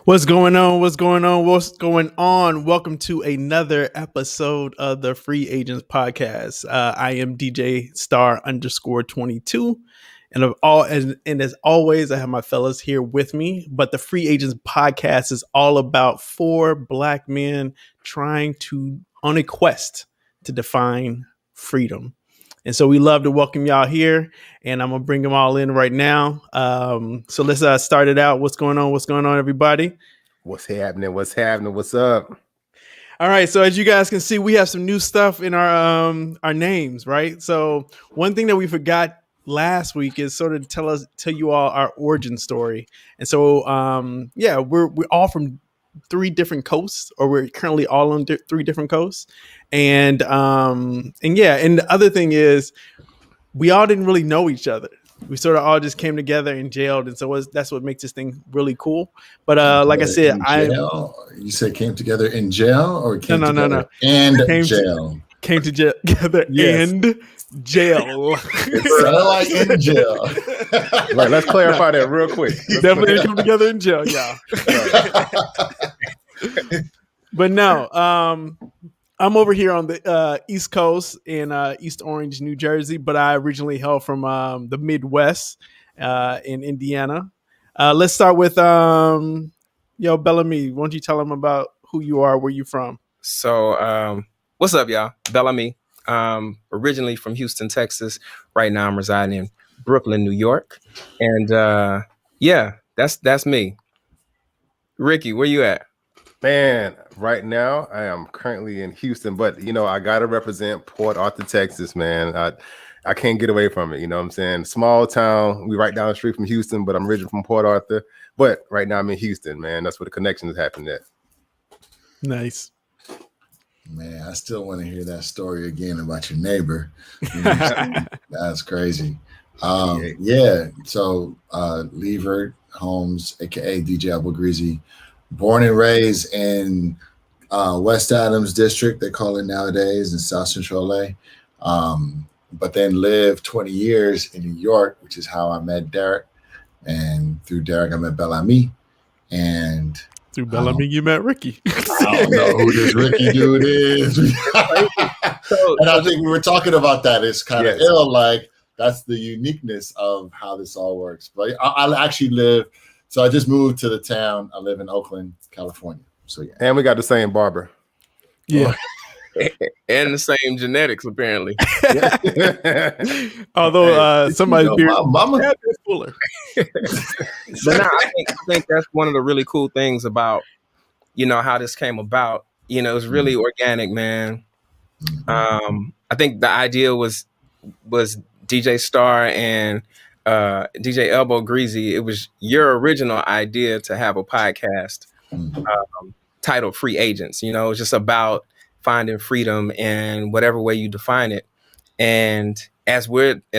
What's going on? What's going on? What's going on? Welcome to another episode of the Free Agents Podcast. I am DJ Star underscore 22. And as always, I have my fellas here with me. But the Free Agents Podcast is all about four black men trying to on a quest to define freedom. And so we love to welcome y'all here, and I'm gonna bring them all in right now. So let's start it out. What's going on? What's going on, everybody? What's happening? What's happening? What's up? All right. So as you guys can see, we have some new stuff in our names, right? So one thing that we forgot last week is sort of tell you all our origin story. And so we're all from three different coasts, or we're currently all on three different coasts. And the other thing is we all didn't really know each other. We sort of all just came together and jailed, and so that's what makes this thing really cool. But like I said, you said came together in jail or came no. And jail. Came together and jail. Sounded like in jail. Right, let's clarify that real quick. Definitely come together in jail, yeah. But no, I'm over here on the East Coast in East Orange, New Jersey, but I originally hail from the Midwest in Indiana. Let's start with Bel-Ami. Why don't you tell them about who you are, where you from? So, what's up, y'all? Bel-Ami. Originally from Houston, Texas. Right now, I'm residing in Brooklyn, New York, and that's me. Ricky, where you at? Man, right now I am currently in Houston, but I gotta represent Port Arthur, Texas, man. I can't get away from it. You know what I'm saying? Small town. We right down the street from Houston, but I'm originally from Port Arthur. But right now I'm in Houston, man. That's where the connection is happening at. Nice. Man, I still want to hear that story again about your neighbor. That's crazy. So Levert Holmes, aka DJ Elbow Greasy, born and raised in West Adams District, they call it nowadays, in South Central LA. But then lived 20 years in New York, which is how I met Derek. And through Derek, I met Bel-Ami. And through Bel-Ami, you met Ricky. I don't know who this Ricky dude is. And I think we were talking about that. It's kind of ill, like that's the uniqueness of how this all works. But I actually live. So I just moved to the town. I live in Oakland, California. So yeah. And we got the same barber. Yeah. And the same genetics, apparently. Although somebody's beard mama is fuller. But now I think that's one of the really cool things about, how this came about. It's really organic, man. I think the idea was DJ Star and DJ Elbow Greasy. It was your original idea to have a podcast titled Free Agents. It's just about finding freedom in whatever way you define it. And as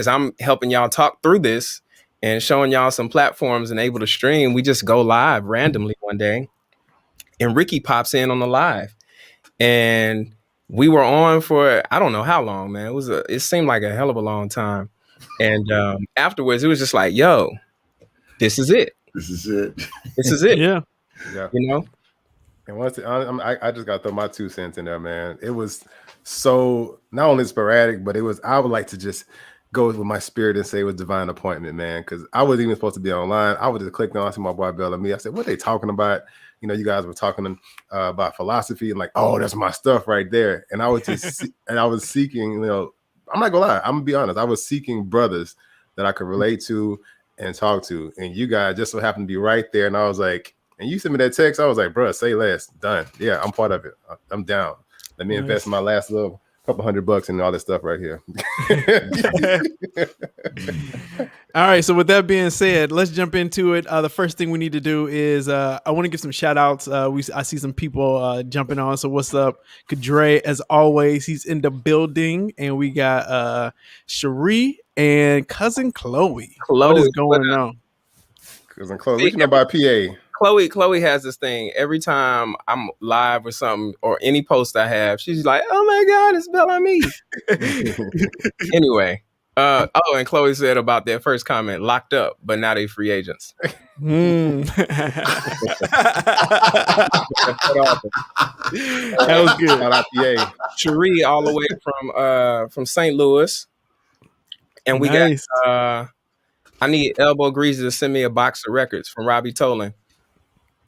I'm helping y'all talk through this and showing y'all some platforms and able to stream, we just go live randomly one day, and Ricky pops in on the live, and we were on for I don't know how long, man. It seemed like a hell of a long time. And afterwards, it was just like, yo, this is it. This is it. This is it. Yeah. And once I just got to throw my 2 cents in there, man. It was so not only sporadic, but I would like to just go with my spirit and say it was divine appointment, man. Because I wasn't even supposed to be online. I was just clicking on to my boy Bel-Ami. I said, what are they talking about? You guys were talking about philosophy and like, oh, that's my stuff right there. And I was just and I was seeking, I'm not gonna lie, I'm gonna be honest. I was seeking brothers that I could relate to and talk to. And you guys just so happened to be right there. And I was like, and you sent me that text. I was like, bro, say less. Done. Yeah, I'm part of it. I'm down. Let me invest my last little couple $100 in all this stuff right here. All right. So with that being said, let's jump into it. The first thing we need to do is I want to give some shout outs. I see some people jumping on. So what's up? Kadre, as always, he's in the building. And we got Cherie and cousin Chloe. What is going on? Cousin Chloe, we can know about PA. Chloe has this thing every time I'm live or something or any post I have. She's like, "Oh my God, it's Bel-Ami." Anyway, And Chloe said about their first comment, locked up, but now they free agents. That was good. Shout out PA. Cherie all the way from St. Louis. And we Nice. got I need Elbow Greasy to send me a box of records from Robbie Tolan.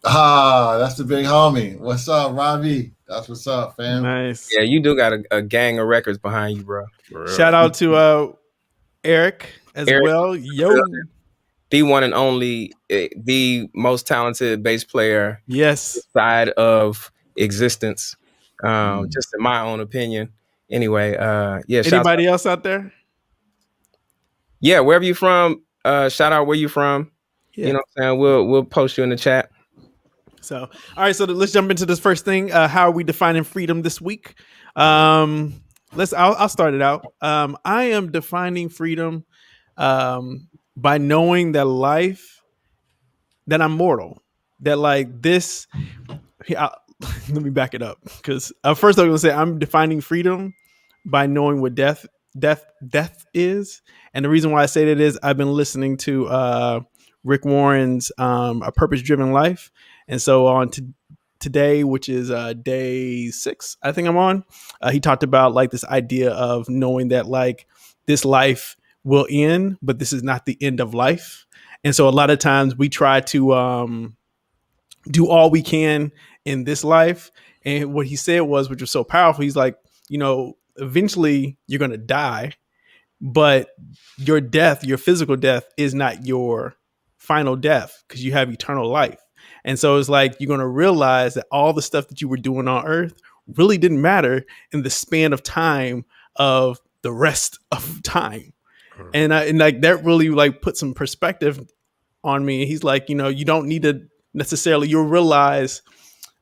That's the big homie. What's up, Robbie? That's what's up, fam. Nice. Yeah, you do got a gang of records behind you, bro. Shout out to Eric as well. Yo. The one and only, the most talented bass player Yes. side of existence. Just in my own opinion. Anyway, yeah. Anybody else out there? Yeah, wherever you from, shout out where you from. Yeah. You know what I'm saying? We'll post you in the chat. So, all right, so let's jump into this first thing. How are we defining freedom this week? I'll start it out. I am defining freedom by knowing that that I'm mortal. That like this. Let me back it up, because first I'm going to say I'm defining freedom by knowing what death is, and the reason why I say that is I've been listening to Rick Warren's A Purpose Driven Life. And so on today, which is day 6, I think I'm on, he talked about like this idea of knowing that like this life will end, but this is not the end of life. And so a lot of times we try to do all we can in this life. And what he said was, which was so powerful, he's like, eventually you're going to die, but your death, your physical death is not your final death, because you have eternal life. And so it's like you're going to realize that all the stuff that you were doing on earth really didn't matter in the span of time of the rest of time. And like that really like put some perspective on me. He's like, you don't need to necessarily, you'll realize,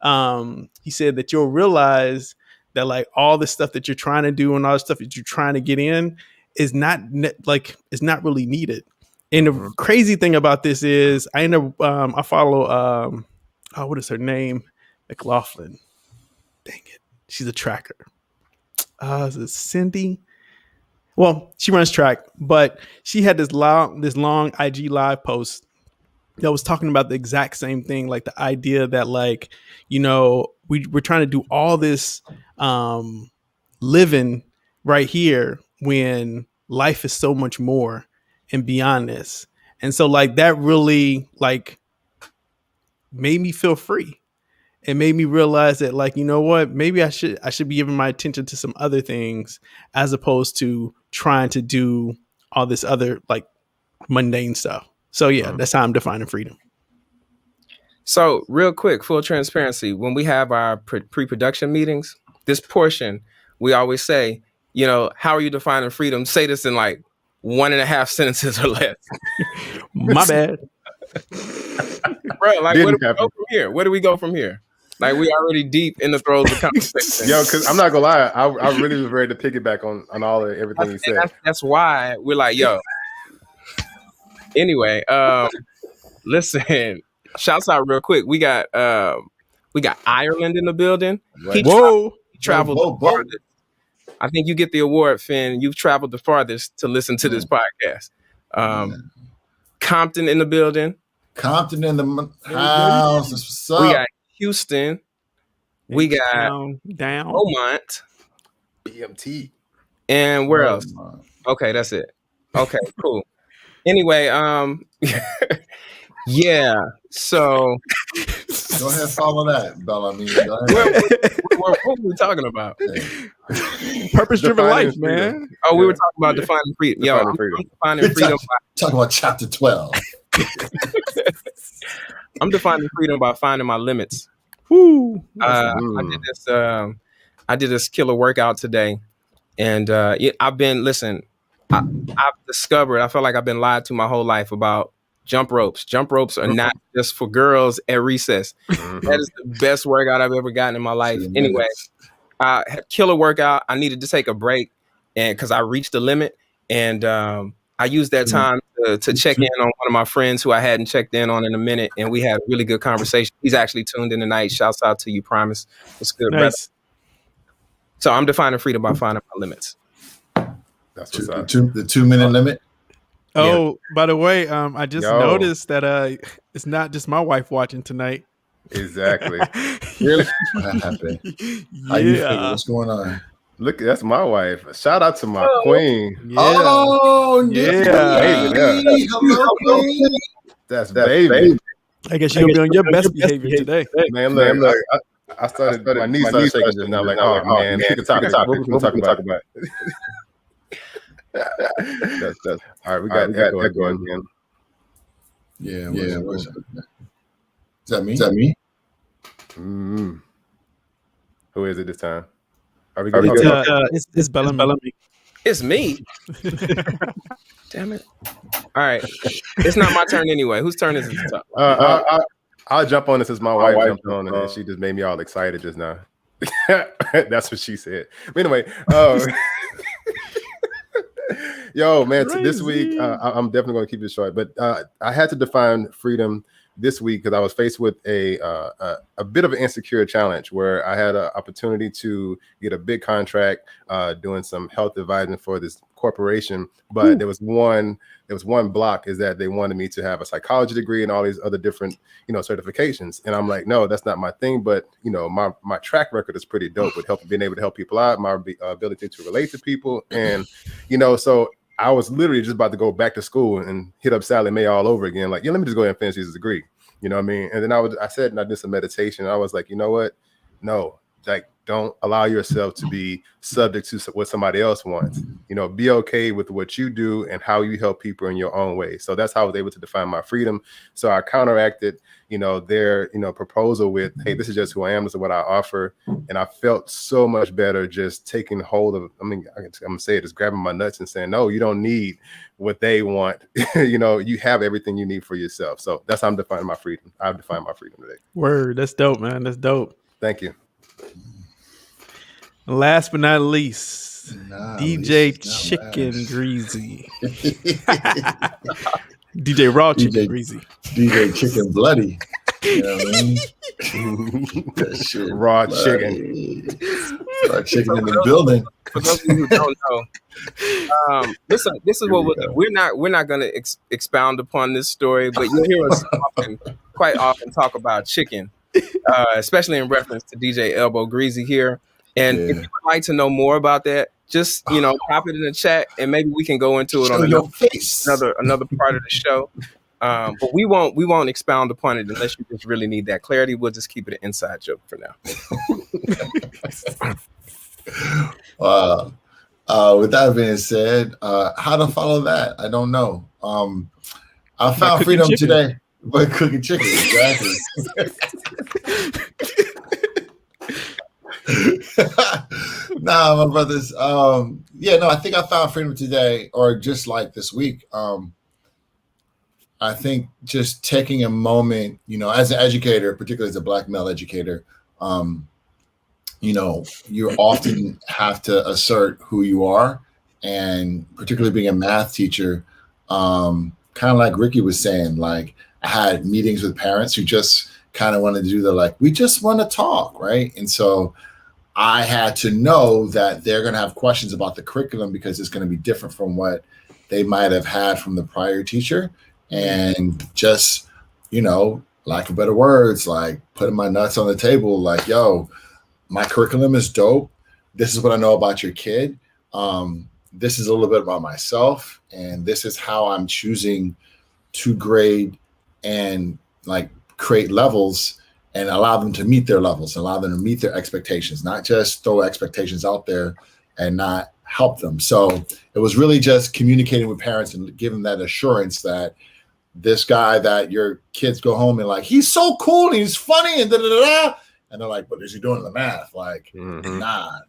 he said that you'll realize that like all the stuff that you're trying to do and all the stuff that you're trying to get in is not really needed. And the crazy thing about this is I follow, what is her name? McLaughlin. Dang it. She's a tracker. Is it Cindy? Well, she runs track, but she had this long IG live post that was talking about the exact same thing. Like the idea that like, we're trying to do all this living right here when life is so much more and beyond this. And so like that really like made me feel free. It made me realize that like, what, maybe I should be giving my attention to some other things as opposed to trying to do all this other like mundane stuff. So yeah, that's how I'm defining freedom. So real quick, full transparency, when we have our pre-production meetings, this portion, we always say, how are you defining freedom? Say this in like 1.5 sentences or less. My bad. Bro, like where do we go from here? Where do we go from here? Like we already deep in the throes of conversation. Yo, because I'm not gonna lie, I really was ready to piggyback on all of everything you said. That's why we're like, yo. Anyway, listen, shouts out real quick. We got Ireland in the building. Right. He traveled the farthest. I think you get the award, Finn. You've traveled the farthest to listen to this podcast. Compton in the building. Compton in the house. What's up? We got Houston. We got down. Beaumont. BMT. And where else? Okay, that's it. Okay, cool. Anyway, yeah. So go ahead, follow that, Bel-Ami. What were we talking about? Purpose-driven life, man. Oh, we were talking about defining freedom. Defining freedom. I'm defining freedom. Talking about chapter 12. I'm defining freedom by finding my limits. Woo. I did this killer workout today, and I've discovered, I feel like I've been lied to my whole life about jump ropes. Jump ropes are not just for girls at recess. That is the best workout I've ever gotten in my life. Anyway, I had killer workout. I needed to take a break, and because I reached the limit, and I used that time to check in on one of my friends who I hadn't checked in on in a minute, and we had a really good conversation. He's actually tuned in tonight. Shouts out to you, Primus. It's good, nice. brother. So I'm defining freedom by finding my limits. That's what's up. The 2 minute limit. Oh, by the way, I just noticed that it's not just my wife watching tonight. Exactly. Really? What happened? How you feel? What's going on? Look, that's my wife. Shout out to my queen. Yeah. Oh, yeah. Hello, queen. That's baby. I guess you're gonna be on your best behavior today. Man, look, I started my knees started shaking just now. Like, oh man, pick a topic. What we gonna talk about? That's all right. We got that going again. Yeah. Is that me? Is that me? Mm-hmm. Who is it this time? Are we good? It's Bel-Ami. It's me. Damn it. All right. It's not my turn anyway. Whose turn is it to talk? I'll jump on this as my wife jumped on and she just made me all excited just now. That's what she said. But anyway, yo, man, this week, I'm definitely going to keep it short, but I had to define freedom this week because I was faced with a bit of an insecure challenge where I had an opportunity to get a big contract doing some health advising for this corporation, but there was one block is that they wanted me to have a psychology degree and all these other different certifications, and I'm like, no, that's not my thing. But my track record is pretty dope with being able to help people out, my ability to relate to people, and so I was literally just about to go back to school and hit up Sally Mae all over again. Like, let me just go ahead and finish this degree. You know what I mean? And then I said, and I did some meditation. And I was like, you know what? No, like, don't allow yourself to be subject to what somebody else wants. Be okay with what you do and how you help people in your own way. So that's how I was able to define my freedom. So I counteracted, their, proposal with, hey, this is just who I am. This is what I offer. And I felt so much better just taking hold of, I'm gonna say it, just grabbing my nuts and saying, no, you don't need what they want. You have everything you need for yourself. So that's how I'm defining my freedom. I've defined my freedom today. Word. That's dope, man. That's dope. Thank you. Last but not least, DJ Chicken Greasy. DJ Raw Chicken Greasy. DJ Chicken Bloody. You know what I mean? Raw chicken. Raw chicken in the building. For those of you who don't know, this is what we're not going to expound upon this story, but you'll hear us quite often talk about chicken, especially in reference to DJ Elbow Greasy here. And if you would like to know more about that, just pop it in the chat, and maybe we can go into it on another part of the show. But we won't expound upon it unless you just really need that clarity. We'll just keep it an inside joke for now. With that being said, how to follow that? I don't know. I found freedom today by cooking chicken. Exactly. Nah, my brothers. I think I found freedom today, or just like this week. I think just taking a moment, as an educator, particularly as a Black male educator, you often have to assert who you are, and particularly being a math teacher, kind of like Ricky was saying, like I had meetings with parents who just kind of wanted to do we just want to talk, right? And so I had to know that they're going to have questions about the curriculum because it's going to be different from what they might have had from the prior teacher. And just, lack of better words, like putting my nuts on the table, like, yo, my curriculum is dope. This is what I know about your kid. This is a little bit about myself. And this is how I'm choosing to grade and create levels and allow them to meet their levels, allow them to meet their expectations, not just throw expectations out there and not help them. So it was really just communicating with parents and giving that assurance that this guy that your kids go home and he's so cool and he's funny and da-da-da-da. And they're like, what is he doing in the math? Nah,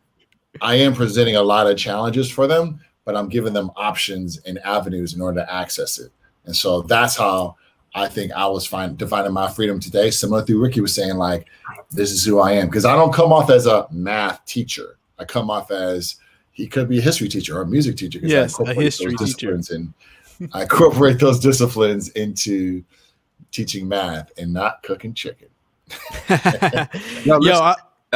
I am presenting a lot of challenges for them, but I'm giving them options and avenues in order to access it. And so that's how I think I was defining my freedom today. Similar to Ricky was saying, this is who I am. Because I don't come off as a math teacher. I come off as, he could be a history teacher or a music teacher. Yes, a history teacher. And I incorporate those disciplines into teaching math and not cooking chicken. Yo,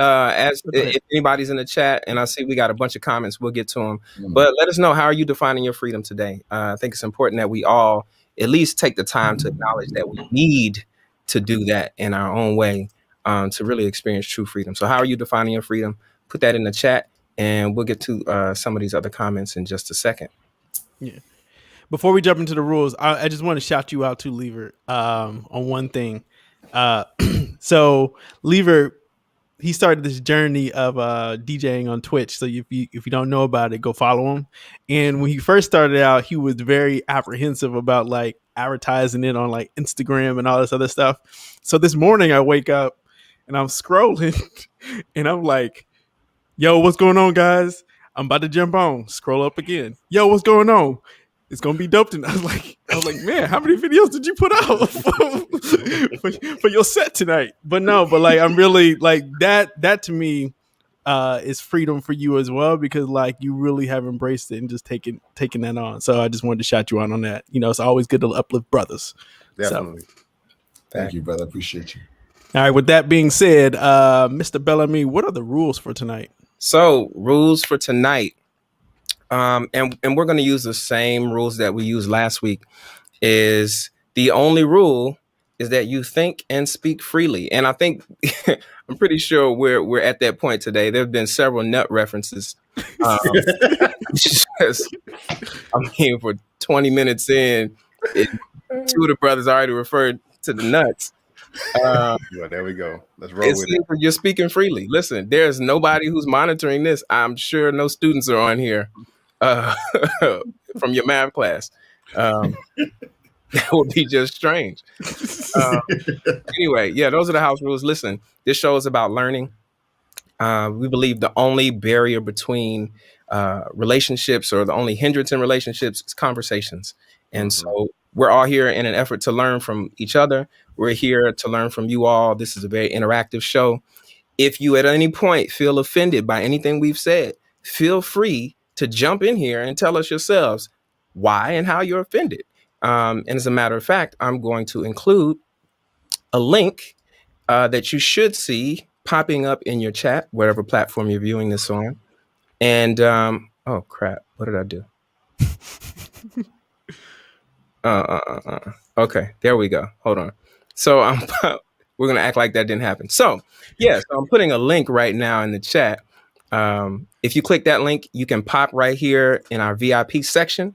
If anybody's in the chat, and I see we got a bunch of comments, we'll get to them. But let us know, how are you defining your freedom today? I think it's important that we all at least take the time to acknowledge that we need to do that in our own way to really experience true freedom. So how are you defining your freedom? Put that in the chat, and we'll get to some of these other comments in just a second. Yeah. Before we jump into the rules, I just want to shout you out too, Lever, on one thing. So Lever, he started this journey of DJing on Twitch. So if you don't know about it, go follow him. And when he first started out, he was very apprehensive about like advertising it on like Instagram and all this other stuff. So this morning I wake up and I'm scrolling and I'm like, yo, what's going on, guys? I'm about to jump on. Scroll up again. Yo, what's going on? It's gonna be dope tonight. I was like, man, how many videos did you put out for your set tonight? But like I'm really like that to me is freedom for you as well, because like you really have embraced it and just taking that on. So I just wanted to shout you out on that. You know, it's always good to uplift brothers. Definitely. So, Thank you, brother. Appreciate you. all right, with that being said, Mr. Bel-Ami, what are the rules for tonight? So rules for tonight. And we're going to use the same rules that we used last week. Is the only rule is that you think and speak freely. And I think I'm pretty sure we're at that point today. There have been several nut references. For 20 minutes in, two of the brothers already referred to the nuts. Well, there we go. Let's roll with it. You're speaking freely. Listen, there's nobody who's monitoring this. I'm sure no students are on here from your math class. That would be just strange. Anyway, yeah, those are the house rules. Listen, this show is about learning. We believe the only barrier between relationships, or the only hindrance in relationships, is conversations. And so we're all here in an effort to learn from each other. We're here to learn from you all. This is a very interactive show. If you at any point feel offended by anything we've said, feel free to jump in here and tell us yourselves why and how you're offended. And as a matter of fact, I'm going to include a link that you should see popping up in your chat, whatever platform you're viewing this on. And oh crap, what did I do? Okay, there we go. Hold on. So we're gonna act like that didn't happen. So yeah, so I'm putting a link right now in the chat. If you click that link, you can pop right here in our VIP section.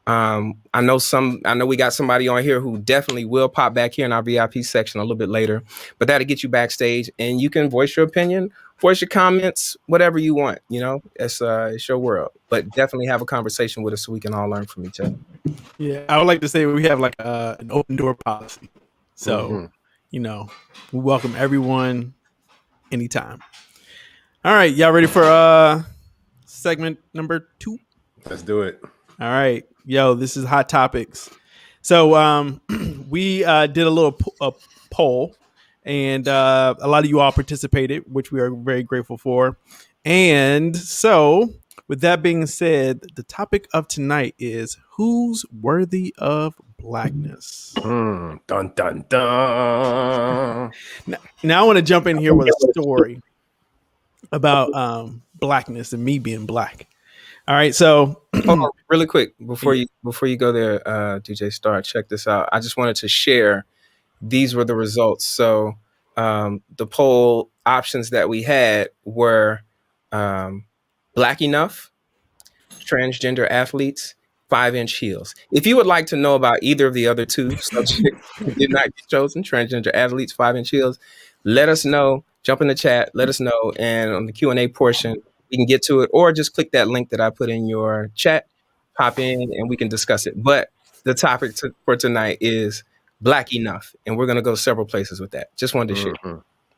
I know we got somebody on here who definitely will pop back here in our VIP section a little bit later, but that'll get you backstage and you can voice your opinion, voice your comments, whatever you want. You know, it's your world, but definitely have a conversation with us so we can all learn from each other. Yeah, I would like to say we have like an open door policy. So, you know, we welcome everyone anytime. All right, y'all ready for segment number 2? Let's do it. All right. Yo, this is Hot Topics. So we did a little poll, and a lot of you all participated, which we are very grateful for. And so with that being said, the topic of tonight is who's worthy of blackness? Dun, dun, dun. Now I want to jump in here with a story about blackness and me being black. All right, so hold on, really quick before you go there, DJ Star, check this out. I just wanted to share. These were the results. So the poll options that we had were black enough, transgender athletes, 5-inch heels. If you would like to know about either of the other two subjects who did not get chosen, transgender athletes, 5-inch heels, let us know. Jump in the chat, let us know, and on the Q&A portion, we can get to it, or just click that link that I put in your chat, pop in, and we can discuss it. But the topic for tonight is black enough, and we're going to go several places with that. Just wanted to share.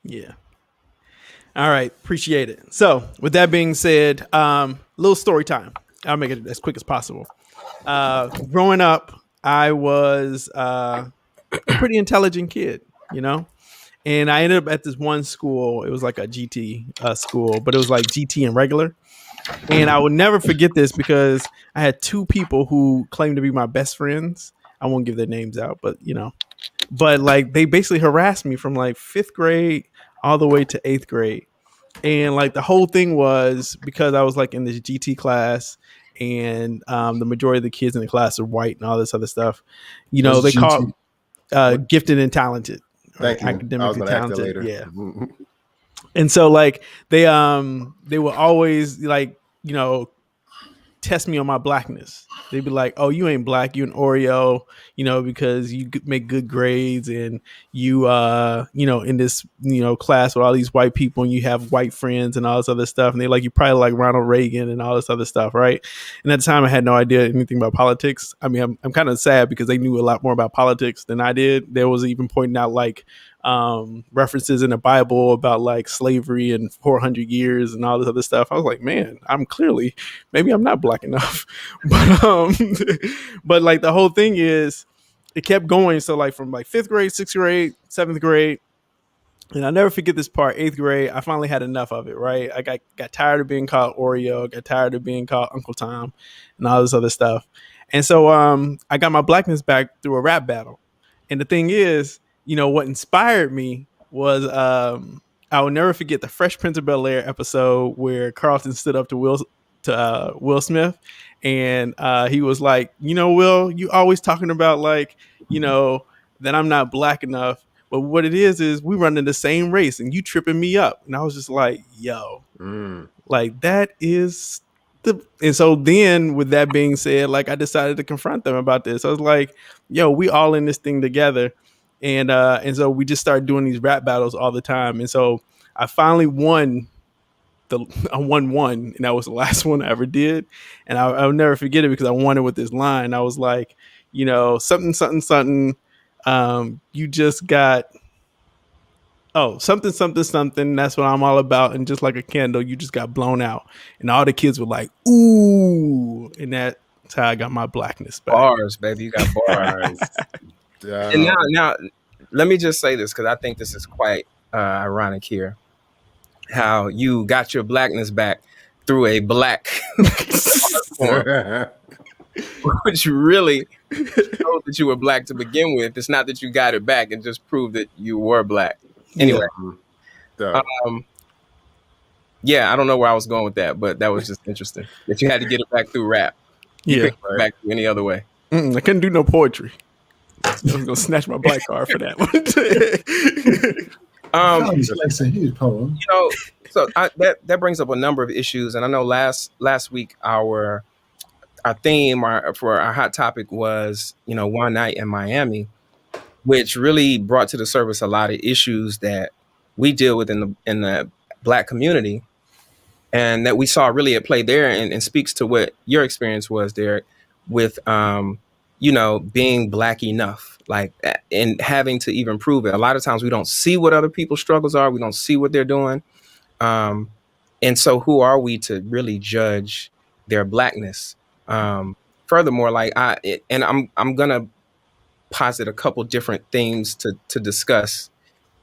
Yeah. All right. Appreciate it. So with that being said, little story time. I'll make it as quick as possible. Growing up, I was a pretty intelligent kid, you know? And I ended up at this one school. It was like a GT school, but it was like GT and regular. And I will never forget this because I had two people who claimed to be my best friends. I won't give their names out, but you know, but like they basically harassed me from like 5th grade all the way to 8th grade. And like the whole thing was because I was like in this GT class, and the majority of the kids in the class are white and all this other stuff. You know, What's they call GT? gifted and talented, right? Thank you. I was Academically going to ask that talented. later. Yeah. And so like they will always like, you know, test me on my blackness. They'd be like, "Oh, you ain't black, you an Oreo," you know, because you make good grades, and you know, in this, you know, class with all these white people, and you have white friends and all this other stuff, and they like you probably like Ronald Reagan and all this other stuff, right? And at the time, I had no idea anything about politics. I mean, I'm kind of sad because they knew a lot more about politics than I did. There was even pointing out like references in the Bible about like slavery and 400 years and all this other stuff. I was like, man, maybe I'm not black enough. But but like the whole thing is it kept going. So like from like 5th grade, 6th grade, 7th grade, and I'll never forget this part. 8th grade, I finally had enough of it, right? I got tired of being called Oreo, got tired of being called Uncle Tom and all this other stuff. And so I got my blackness back through a rap battle. And the thing is, you know, what inspired me was I will never forget the Fresh Prince of Bel-Air episode where Carlton stood up to Will Smith, and he was like, you know, Will, you always talking about like, you know, that I'm not black enough, but what it is we run in the same race, and you tripping me up. And I was just like, yo, like that is and so then with that being said, like I decided to confront them about this. I was like, yo, we all in this thing together. And so we just started doing these rap battles all the time. And so I finally won I won one, and that was the last one I ever did. And I'll never forget it because I won it with this line. I was like, you know, something, something, something. You just got, something, something, something. That's what I'm all about. And just like a candle, you just got blown out. And all the kids were like, ooh. And that's how I got my blackness back. Bars, baby. You got bars. And now, let me just say this because I think this is quite ironic here. How you got your blackness back through a black form, which really showed that you were black to begin with. It's not that you got it back; it just proved that you were black. Anyway, yeah, I don't know where I was going with that, but that was just interesting that you had to get it back through rap. You couldn't get it back any other way. I couldn't do no poetry. I was gonna snatch my black card for that one. You know, so that brings up a number of issues, and I know last week our theme for our hot topic was, you know, one night in Miami, which really brought to the surface a lot of issues that we deal with in the Black community, and that we saw really at play there, and speaks to what your experience was, Derek, with you know, being Black enough, like, and having to even prove it. A lot of times we don't see what other people's struggles are. We don't see what they're doing. And so who are we to really judge their Blackness? Furthermore, like I'm going to posit a couple different themes to discuss,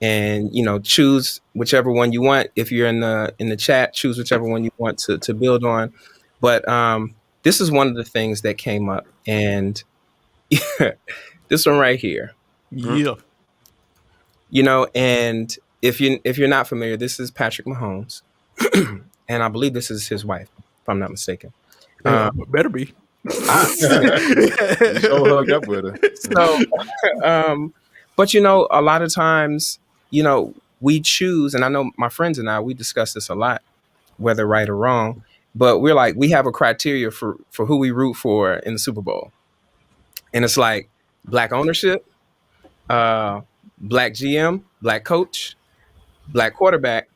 and, you know, choose whichever one you want. If you're in the chat, choose whichever one you want to build on. But this is one of the things that came up, and this one right here. Yeah. You know, and if you're not familiar, this is Patrick Mahomes, and I believe this is his wife, if I'm not mistaken. Better be. So hooked up with her. So, but you know, a lot of times, you know, we choose, and I know my friends and I, we discuss this a lot, whether right or wrong, but we're like, we have a criteria for who we root for in the Super Bowl. And it's like Black ownership, Black GM, Black coach, Black quarterback,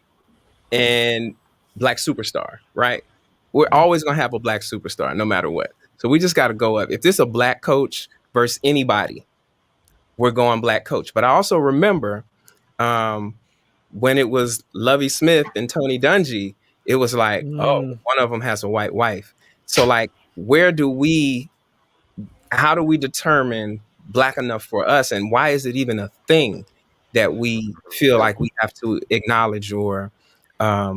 and Black superstar, right? We're always going to have a Black superstar no matter what. So we just got to go up. If this is a Black coach versus anybody, we're going Black coach. But I also remember when it was Lovie Smith and Tony Dungy, it was like, oh, one of them has a white wife. So like, how do we determine Black enough for us? And why is it even a thing that we feel like we have to acknowledge or I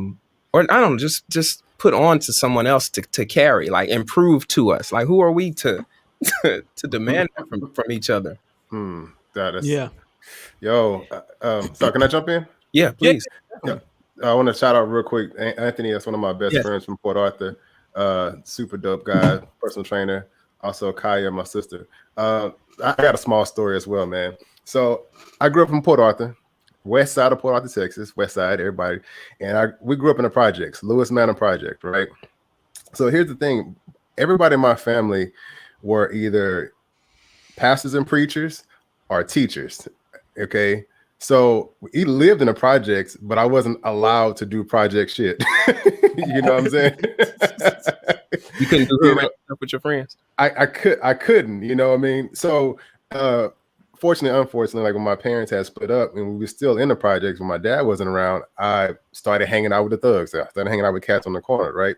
don't know, just put on to someone else to carry, like, and prove to us? Like, who are we to demand that from each other? Yeah. Yo, so can I jump in? Yeah, please. Yeah. I want to shout out real quick, Anthony. That's one of my best friends from Port Arthur. Super dope guy, personal trainer. Also, Kaya, my sister. I got a small story as well, man. So I grew up in Port Arthur, west side of Port Arthur, Texas. West side, everybody. And we grew up in the projects, Lewis Manor Project, right? So here's the thing: everybody in my family were either pastors and preachers or teachers. Okay. So we lived in the projects, but I wasn't allowed to do project shit. You know what I'm saying? You couldn't do hood stuff with your friends. I couldn't, you know what I mean? So fortunately, unfortunately, like when my parents had split up and we were still in the projects, when my dad wasn't around, I started hanging out with the thugs. I started hanging out with cats on the corner, right?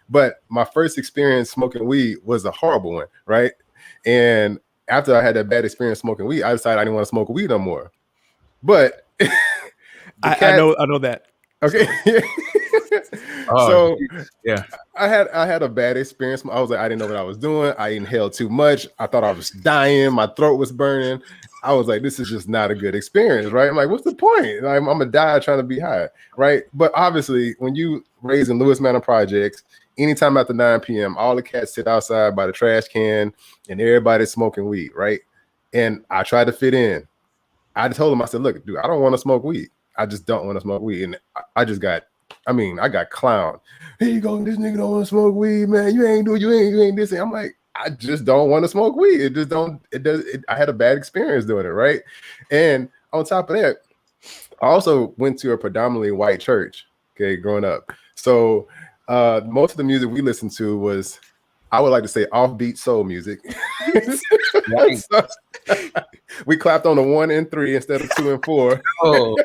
But my first experience smoking weed was a horrible one, right? And after I had that bad experience smoking weed, I decided I didn't want to smoke weed no more. But I know that. Okay. So yeah, I had a bad experience. I was like, I didn't know what I was doing. I inhaled too much. I thought I was dying. My throat was burning. I was like, this is just not a good experience, right? I'm like, what's the point? I'm gonna die trying to be high, right? But obviously, when you raise in Lewis Manor Projects, anytime after 9 p.m., all the cats sit outside by the trash can and everybody's smoking weed, right? And I tried to fit in. I told him, I said, look, dude, I don't want to smoke weed. I just don't want to smoke weed. And I got clowned. Here you go, this nigga don't want to smoke weed, man. You ain't this. And I'm like, I just don't want to smoke weed. I had a bad experience doing it, right? And on top of that, I also went to a predominantly white church, okay, growing up. So most of the music we listened to was, I would like to say, offbeat soul music. So, we clapped on the 1 and 3 instead of 2 and 4. Oh.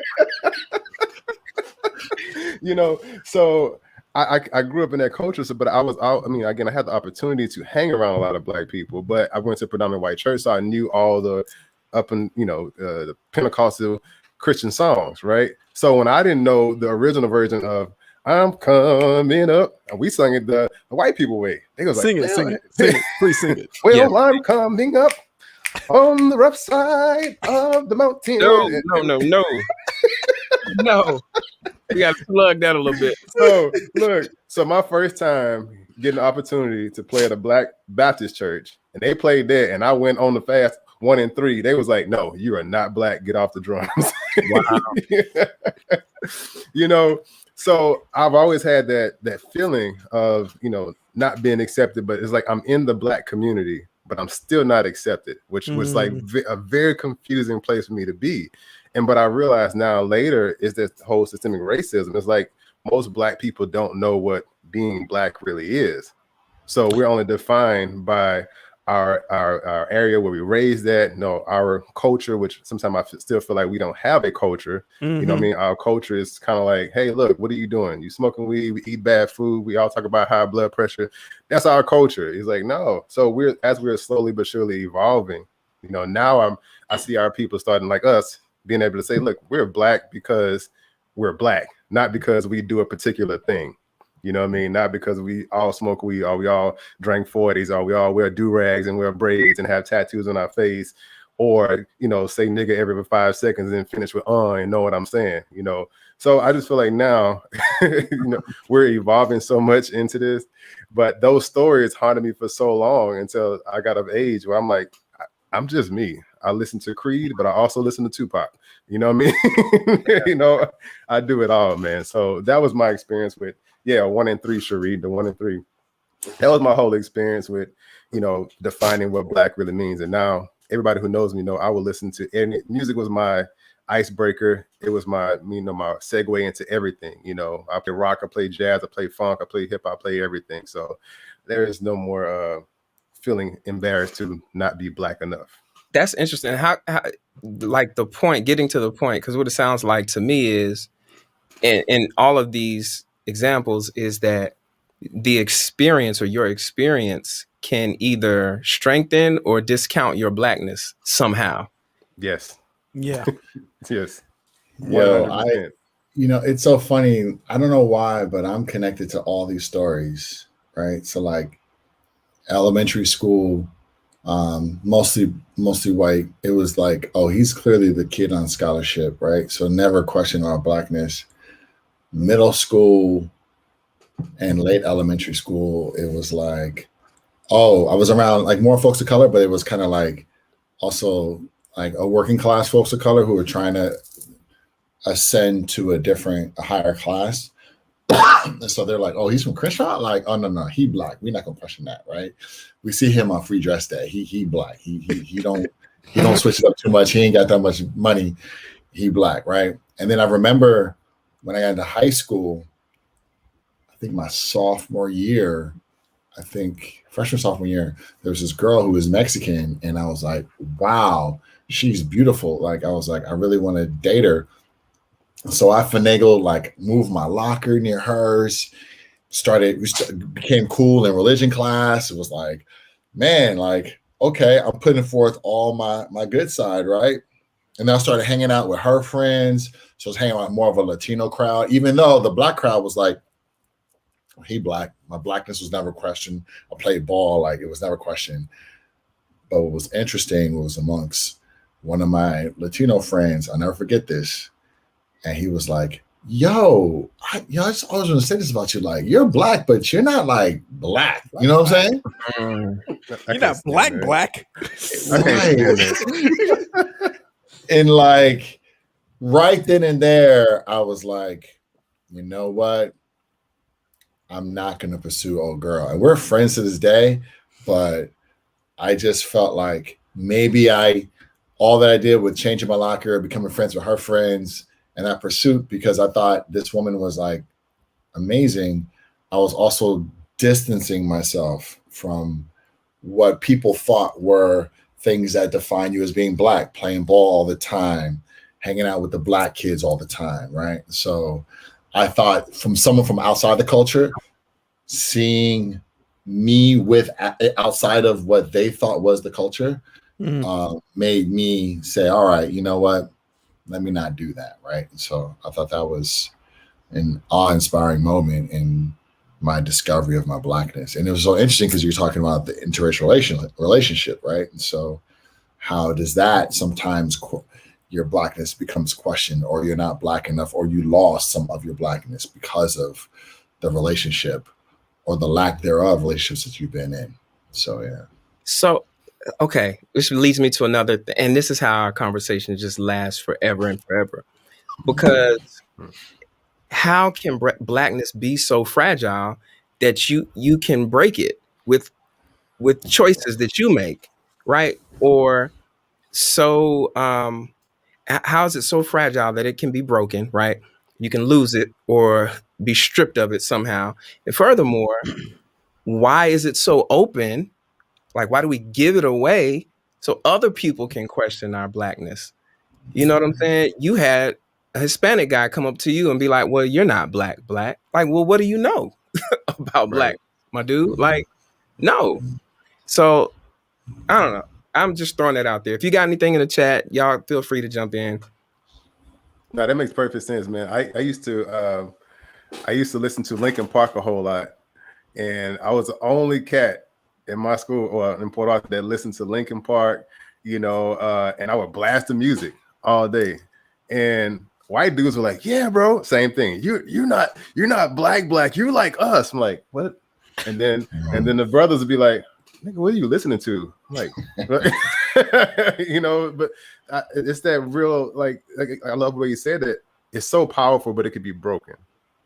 You know, so I grew up in that culture. So, but I had the opportunity to hang around a lot of black people, but I went to a predominantly white church, so I knew all the the Pentecostal Christian songs, right? So when I didn't know the original version of I'm coming up, and we sung it the white people way. They was sing like, it, please sing it. Well, yeah. I'm coming up on the rough side of the mountain. No. We got to plug that a little bit. So look, my first time getting the opportunity to play at a Black Baptist church, and they played that, and I went on the fast 1 and 3. They was like, no, you are not black. Get off the drums. Wow. You know, so I've always had that feeling of, not being accepted, but it's like I'm in the black community, but I'm still not accepted, which was like a very confusing place for me to be. But I realize now later is that whole systemic racism. It's like most black people don't know what being black really is. So we're only defined by our area where we raised at, our culture, which sometimes I still feel like we don't have a culture. You know what I mean? Our culture is kind of like, hey, look, what are you doing? You smoking weed, we eat bad food, we all talk about high blood pressure. That's our culture. He's like, no. So we're slowly but surely evolving. Now I see our people starting like us being able to say, look, we're black because we're black, not because we do a particular thing. You know what I mean? Not because we all smoke weed or we all drank 40s or we all wear do-rags and wear braids and have tattoos on our face, or, say nigga every 5 seconds and finish with and know what I'm saying, So I just feel like now, we're evolving so much into this, but those stories haunted me for so long until I got of age where I'm like, I'm just me. I listen to Creed, but I also listen to Tupac. You know what I mean? I do it all, man. So that was my experience with, 1 and 3, Shareed, the 1 and 3. That was my whole experience with, defining what black really means. And now everybody who knows me I will listen to any music. Was my icebreaker. It was my, my segue into everything. I play rock, I play jazz, I play funk, I play hip hop, I play everything. So there is no more feeling embarrassed to not be black enough. That's interesting. How like the point, getting to the point, because what it sounds like to me is, in all of these examples, is that the experience or your experience can either strengthen or discount your blackness somehow. Yes. Yeah. Yes. 100%. It's so funny. I don't know why, but I'm connected to all these stories, right? So like elementary school, mostly white. It was like, oh, he's clearly the kid on scholarship, right? So never question our blackness. middle school and late elementary school, it was like, oh, I was around like more folks of color, but it was kind of like also like a working class folks of color who were trying to ascend to a higher class. And so they're like, oh, he's from Crenshaw? Like, oh no, he black. We're not gonna question that, right? We see him on free dress day. He black. He don't switch it up too much. He ain't got that much money. He black, right? And then I remember when I got into high school, I think my sophomore year, freshman sophomore year, there was this girl who was Mexican, and I was like, wow, she's beautiful. Like I was like, I really want to date her. So I finagled, like moved my locker near hers, became cool in religion class. It was like, man, like, okay, I'm putting forth all my good side, right? And then I started hanging out with her friends. So I was hanging out with more of a Latino crowd, even though the black crowd was like, he black. My blackness was never questioned. I played ball, like it was never questioned. But what was interesting was amongst one of my Latino friends, I'll never forget this. And he was like, yo, I just always want to say this about you. Like, you're black, but you're not like black. You know what I'm saying? You're not black. Right. And like right then and there, I was like, you know what? I'm not going to pursue old girl. And we're friends to this day, but I just felt like maybe all that I did with changing my locker, becoming friends with her friends, and that pursuit, because I thought this woman was like amazing, I was also distancing myself from what people thought were things that define you as being black, playing ball all the time, hanging out with the black kids all the time, right? So I thought from someone from outside the culture, seeing me with outside of what they thought was the culture, made me say, all right, you know what? Let me not do that, right? And so I thought that was an awe-inspiring moment in my discovery of my blackness. And it was so interesting because you're talking about the interracial relationship, right? And so how does that sometimes your blackness becomes questioned, or you're not black enough, or you lost some of your blackness because of the relationship or the lack thereof relationships that you've been in. So, yeah. So, okay, which leads me to another thing. And this is how our conversation just lasts forever and forever. Because how can blackness be so fragile that you can break it with choices that you make, right? Or so how is it so fragile that it can be broken, right? You can lose it or be stripped of it somehow. And furthermore, why is it so open? Like, why do we give it away so other people can question our blackness? You know what I'm saying? You had a Hispanic guy come up to you and be like, well, you're not black. Like, well, what do you know about black, my dude? Like, no. So, I don't know. I'm just throwing that out there. If you got anything in the chat, y'all feel free to jump in. No, that makes perfect sense, man. I used to listen to Linkin Park a whole lot, and I was the only cat in my school or in Port Arthur that listened to Linkin Park, and I would blast the music all day. And white dudes were like, "Yeah, bro, same thing. You're not black. You're like us." I'm like, "What?" And then the brothers would be like, "Nigga, what are you listening to?" I'm like, but it's that real, like I love the way you said it. It's so powerful, but it could be broken.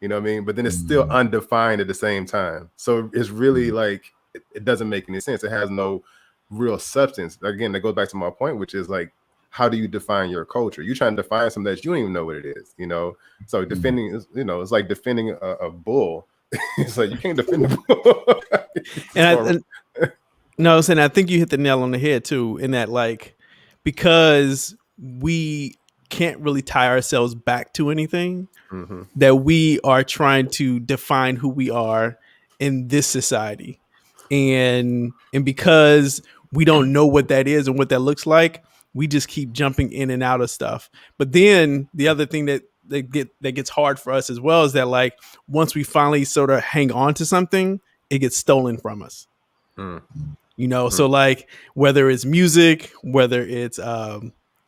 You know what I mean? But then it's still undefined at the same time. So it's really like it doesn't make any sense. It has no real substance. Again, that goes back to my point, which is like, how do you define your culture? You're trying to define something that you don't even know what it is. So defending, it's like defending a bull. It's like you can't defend the bull. And I think you hit the nail on the head too, in that, like, because we can't really tie ourselves back to anything, that we are trying to define who we are in this society. And because we don't know what that is and what that looks like, we just keep jumping in and out of stuff. But then the other thing that gets hard for us as well is that, like, once we finally sort of hang on to something, it gets stolen from us. So like, whether it's music, whether it's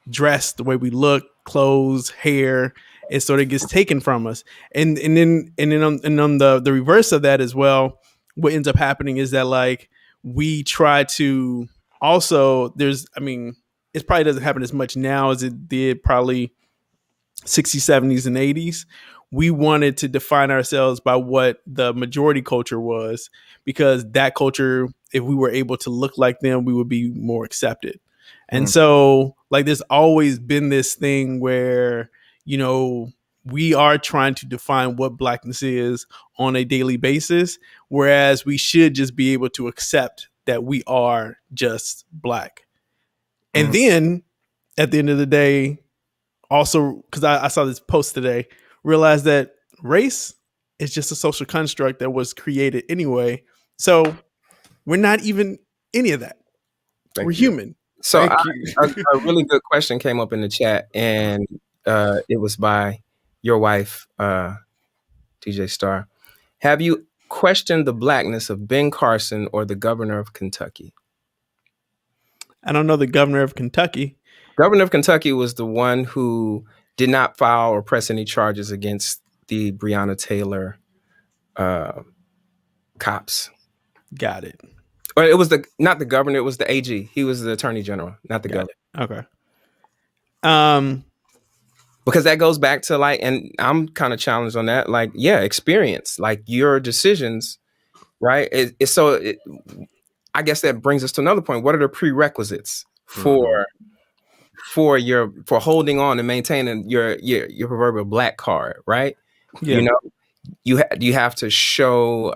dress, the way we look, clothes, hair, it sort of gets taken from us. And on the reverse of that as well, what ends up happening is that like we try to also it probably doesn't happen as much now as it did probably 60s, 70s, and 80s. We wanted to define ourselves by what the majority culture was, because that culture, if we were able to look like them, we would be more accepted. And so, like, there's always been this thing where, you know, we are trying to define what blackness is on a daily basis, whereas we should just be able to accept that we are just black. And then at the end of the day, also, because I saw this post today, realized that race is just a social construct that was created anyway. So we're not even any of that. We're human. So a really good question came up in the chat, and it was by your wife, DJ Star. Have you questioned the blackness of Ben Carson or the governor of Kentucky? I don't know the governor of Kentucky. Governor of Kentucky was the one who did not file or press any charges against the Breonna Taylor cops. Got it. Or it was not the governor, it was the AG. He was the attorney general, not the governor. Okay. Because that goes back to like, and I'm kind of challenged on that. Like, yeah, experience, like your decisions, right? I guess that brings us to another point. What are the prerequisites for holding on and maintaining your proverbial black card, right? Yeah. You know, you have to show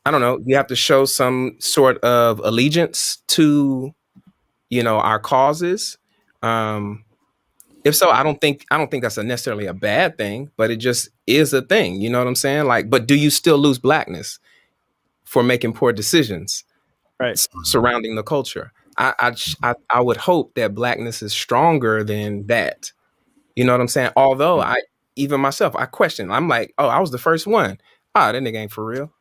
I don't know, you have to show some sort of allegiance to, you know, our causes. If so, I don't think that's necessarily a bad thing, but it just is a thing. You know what I'm saying? Like, but do you still lose blackness for making poor decisions, right, surrounding the culture? I would hope that blackness is stronger than that. You know what I'm saying? Although even myself, I question. I'm like, oh, I was the first one. That nigga ain't for real.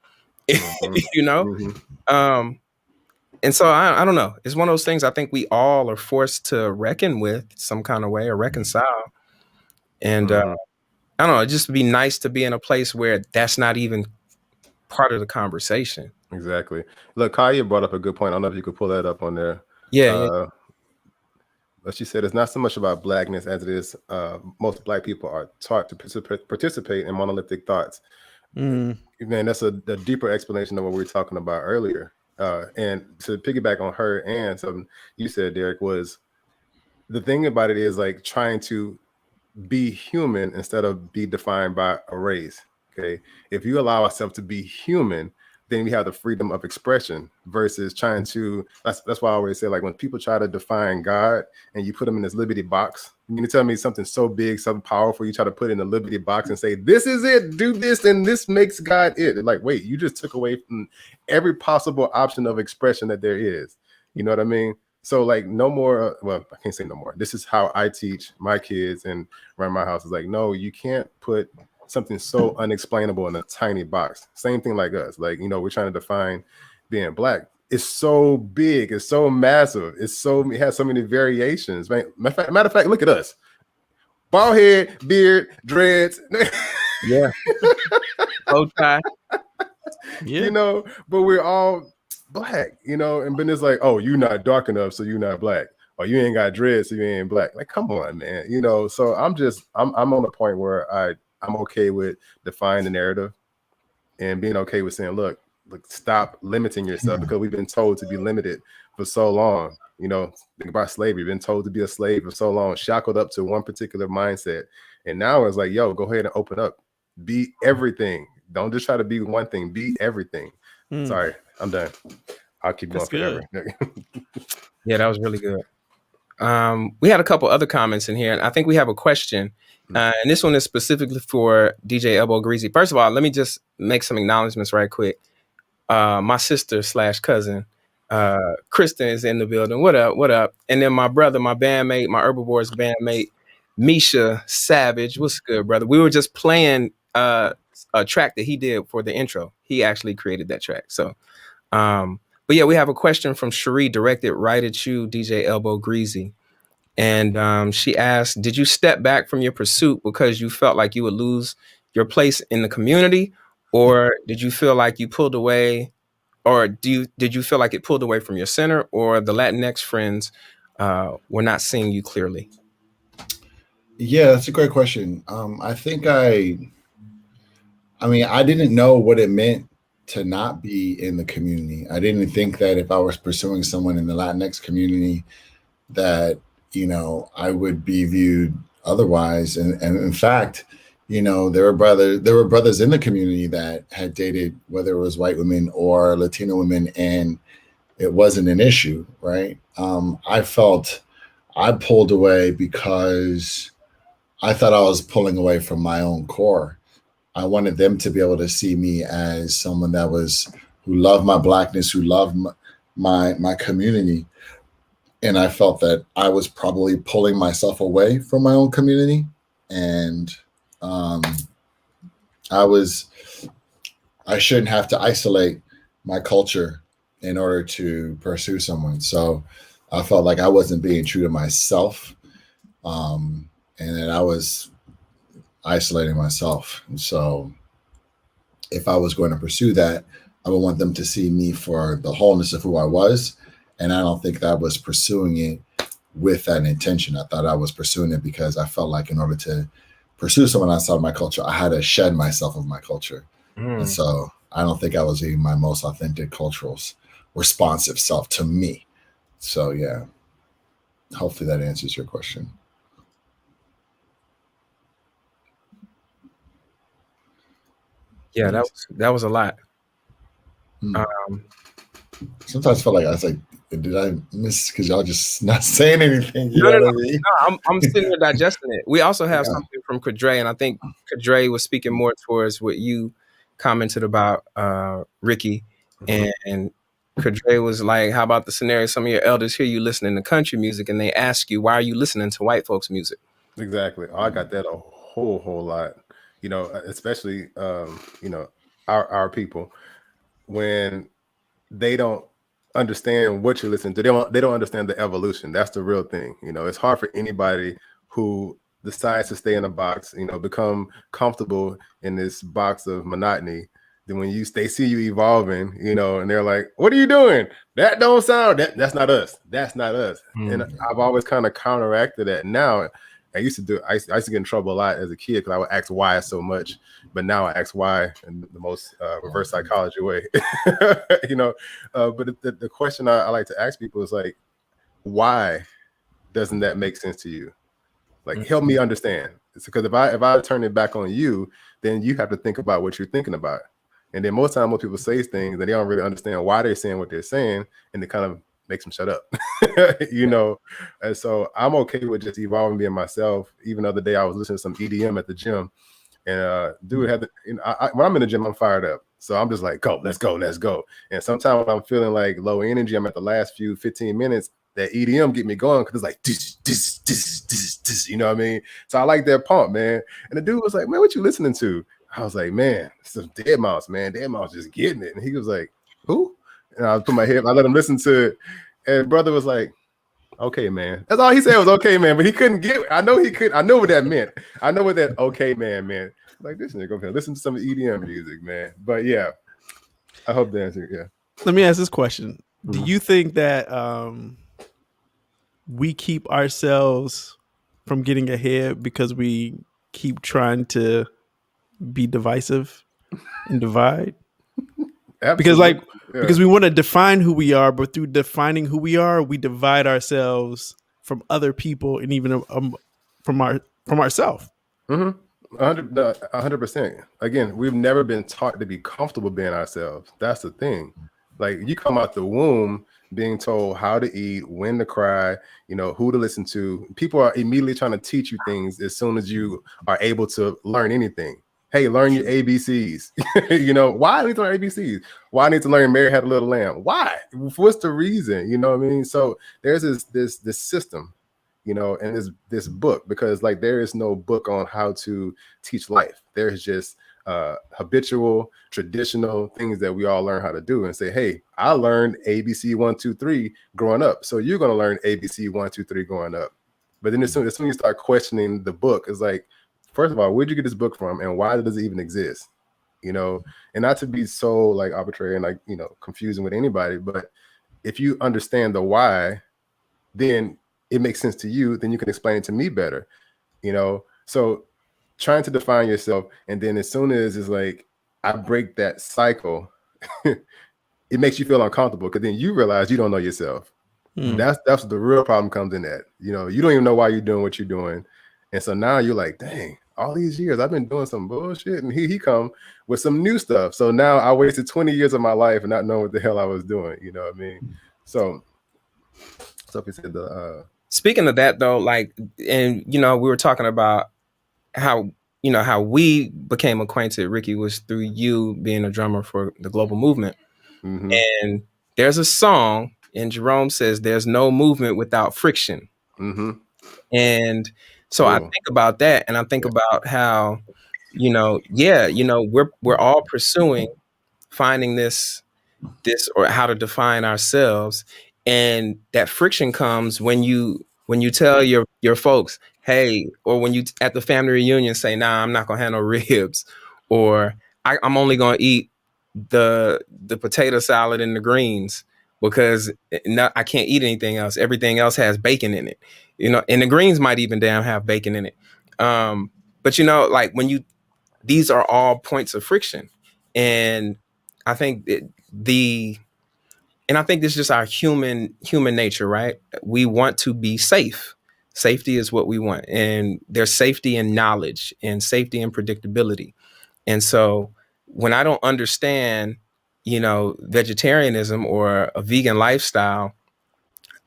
You know? And so I don't know. It's one of those things I think we all are forced to reckon with some kind of way or reconcile. And I don't know, it'd just be nice to be in a place where that's not even part of the conversation. Exactly. Look, Kaya brought up a good point. I don't know if you could pull that up on there. Yeah. But she said it's not so much about blackness as it is most black people are taught to participate in monolithic thoughts. Man, that's a deeper explanation of what we were talking about earlier. And to piggyback on her and something you said, Derek, was the thing about it is like trying to be human instead of be defined by a race. Okay. If you allow ourselves to be human, then we have the freedom of expression versus trying to, that's why I always say, like, when people try to define God and you put them in this liberty box, you're going to tell me something so big, something powerful, you try to put in a liberty box and say, this is it, do this, and this makes God it. And like, wait, you just took away from every possible option of expression that there is. You know what I mean? So like, no more, well, I can't say no more. This is how I teach my kids and run my house. Is like, no, you can't put something so unexplainable in a tiny box. Same thing like us. Like, you know, we're trying to define being black. It's so big. It's so massive. It has so many variations. Matter of fact, look at us. Bald head, beard, dreads. Yeah. Bow tie. Yeah. You know, but we're all black, you know, and then it's like, oh, you're not dark enough, so you're not black. Or you ain't got dreads, so you ain't black. Like, come on, man. You know, so I'm on a point where I'm okay with defining the narrative and being okay with saying, look, stop limiting yourself, because we've been told to be limited for so long. You know, think about slavery. We've been told to be a slave for so long, shackled up to one particular mindset. And now it's like, yo, go ahead and open up. Be everything. Don't just try to be one thing. Be everything. Sorry, I'm done. I'll keep going forever. Yeah, that was really good. We had a couple other comments in here, and I think we have a question. And this one is specifically for DJ Elbow Greasy. First of all, let me just make some acknowledgments right quick. My sister / cousin, Kristen, is in the building. What up? What up? And then my brother, my bandmate, my Herbivores bandmate, Misha Savage. What's good, brother? We were just playing a track that he did for the intro. He actually created that track. So, but yeah, we have a question from Cherie directed right at you, DJ Elbow Greasy. And she asked, did you step back from your pursuit because you felt like you would lose your place in the community? Or did you feel like you pulled away, or did you feel like it pulled away from your center, or the Latinx friends were not seeing you clearly? Yeah, that's a great question. I think I mean, I didn't know what it meant to not be in the community. I didn't think that if I was pursuing someone in the Latinx community that, you know, I would be viewed otherwise. And in fact, you know, there were brothers in the community that had dated, whether it was white women or Latino women, and it wasn't an issue, right? I felt I pulled away because I thought I was pulling away from my own core. I wanted them to be able to see me as someone that was who loved my blackness, who loved my community, and I felt that I was probably pulling myself away from my own community, and I shouldn't have to isolate my culture in order to pursue someone. So I felt like I wasn't being true to myself, and that I was isolating myself. And so if I was going to pursue that, I would want them to see me for the wholeness of who I was. And I don't think that I was pursuing it with that intention. I thought I was pursuing it because I felt like in order to pursue someone outside of my culture, I had to shed myself of my culture. And so I don't think I was being my most authentic cultural responsive self to me. So yeah, hopefully that answers your question. Yeah, that was a lot. Sometimes I felt like I was like, did I miss because y'all just not saying anything? You know what I mean? No, I'm sitting here digesting it. We also have something from Kadre, and I think Kadre was speaking more towards what you commented about, Ricky. And Kadre was like, how about the scenario? Some of your elders hear you listening to country music and they ask you, why are you listening to white folks' music? Exactly. Oh, I got that a whole lot, you know, especially, you know, our people, when they don't understand what you're listening to, they don't understand the evolution. That's the real thing. You know, it's hard for anybody who decides to stay in a box, you know, become comfortable in this box of monotony. Then when they see you evolving, you know, and they're like, what are you doing? That don't sound, that's not us. That's not us. And I've always kind of counteracted that. Now I used to get in trouble a lot as a kid because I would ask why so much, but now I ask why in the most reverse psychology way. You know, but the question I like to ask people is like, why doesn't that make sense to you? Like, help me understand. It's because if I turn it back on you, then you have to think about what you're thinking about. And then most time when people say things, they don't really understand why they're saying what they're saying, and it kind of makes them shut up. You know. And so I'm okay with just evolving, being myself. Even the other day I was listening to some EDM at the gym, and dude had when I'm in the gym, I'm fired up. So I'm just like, let's go. And sometimes when I'm feeling like low energy, I'm at the last 15 minutes, that EDM get me going because it's like this, you know what I mean? So I like that pump, man. And the dude was like, man, what you listening to? I was like, man, it's some Dead Mouse, man. Dead Mouse just getting it. And he was like, who? And I put my head, I let him listen to it. And brother was like, okay, man. That's all he said was okay, man. But he couldn't get it. I know he could. I know what that meant. I know what that okay, man meant. Like, this nigga, okay, listen to some EDM music, man. But yeah, I hope the answer, yeah. Let me ask this question. Do you think that we keep ourselves from getting ahead because we keep trying to be divisive and divide? Absolutely. Because we want to define who we are, but through defining who we are, we divide ourselves from other people and even from ourselves. 100%. Again, we've never been taught to be comfortable being ourselves. That's the thing. Like, you come out the womb being told how to eat, when to cry, you know, who to listen to. People are immediately trying to teach you things as soon as you are able to learn anything. Hey, learn your ABCs. You know, why I need to learn ABCs? Why I need to learn Mary Had a Little Lamb? Why? What's the reason? You know what I mean? So there's this system, you know, and this book, because like there is no book on how to teach life. There's just habitual, traditional things that we all learn how to do and say, hey, I learned ABC 1, 2, 3 growing up. So you're going to learn ABC 1, 2, 3 growing up. But then as soon as you start questioning the book, it's like, first of all, where'd you get this book from, and why does it even exist? You know, and not to be so like arbitrary and like, you know, confusing with anybody, but if you understand the why, then it makes sense to you. Then you can explain it to me better. You know, so trying to define yourself, and then as soon as it's like I break that cycle, it makes you feel uncomfortable because then you realize you don't know yourself. That's the real problem comes in that. You know, you don't even know why you're doing what you're doing, and so now you're like, dang, all these years I've been doing some bullshit, and he come with some new stuff. So now I wasted 20 years of my life and not knowing what the hell I was doing. You know what I mean? So Sophie said Speaking of that though, like, and you know, we were talking about how, you know, how we became acquainted, Ricky, was through you being a drummer for the Global Movement. mm-hmm. And there's a song, and Jerome says there's no movement without friction. Mm-hmm. And so I think about that, and I think about how, you know, we're all pursuing finding this or how to define ourselves, and that friction comes when you tell your folks, hey, or when you at the family reunion say, nah, I'm not gonna have no ribs, or I'm only gonna eat the potato salad and the greens because I can't eat anything else. Everything else has bacon in it, you know, and the greens might even damn have bacon in it. But you know, like these are all points of friction, and I think and I think this is just our human nature, right? We want to be safe. Safety is what we want, and there's safety in knowledge and safety and predictability. And so when I don't understand, you know, vegetarianism or a vegan lifestyle,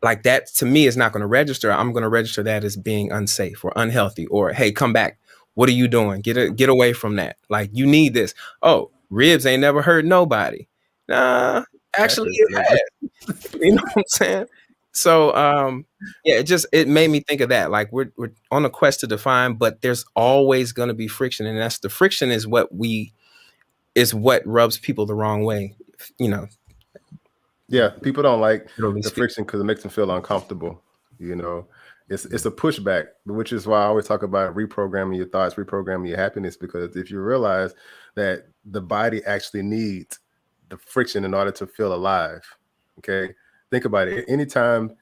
like that to me is not going to register. I'm going to register that as being unsafe or unhealthy, or, hey, come back. What are you doing? Get away from that. Like, you need this. Oh, ribs ain't never hurt nobody. Nah, actually it has. You know what I'm saying? So yeah, it made me think of that. Like, we're on a quest to define, but there's always going to be friction, and that's the friction is what rubs people the wrong way, you know. Yeah, people don't like the friction because it makes them feel uncomfortable. You know, it's a pushback, which is why I always talk about reprogramming your thoughts, reprogramming your happiness, because if you realize that the body actually needs the friction in order to feel alive. Okay, think about it. Anytime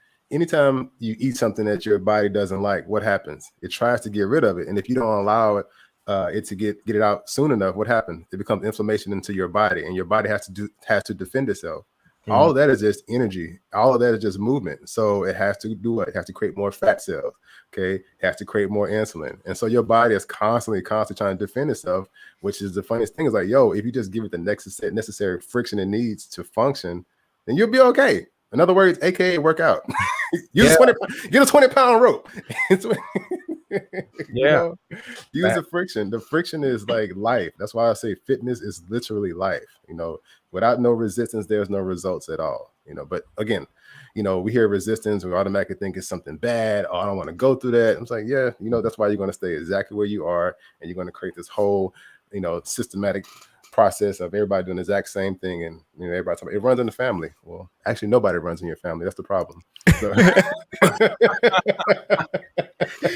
you eat something that your body doesn't like, what happens? It tries to get rid of it, and if you don't allow it to get it out soon enough, what happens? It becomes inflammation into your body, and your body has to defend itself. Mm-hmm. All of that is just energy. All of that is just movement. So it has to do what? It has to create more fat cells. Okay, it has to create more insulin, and so your body is constantly trying to defend itself. Which is the funniest thing. Is like, yo, if you just give it the necessary friction it needs to function, then you'll be okay. In other words, AKA work out. Get a 20-pound rope. You know? Use the friction. The friction is like life. That's why I say fitness is literally life. You know, without no resistance, there's no results at all. You know, but again, you know, we hear resistance, we automatically think it's something bad. Oh, I don't want to go through that. I'm like, yeah, you know, that's why you're going to stay exactly where you are, and you're going to create this whole, you know, systematic process of everybody doing the exact same thing, and you know, everybody talking about, it runs in the family. Well, actually, nobody runs in your family. That's the problem. So.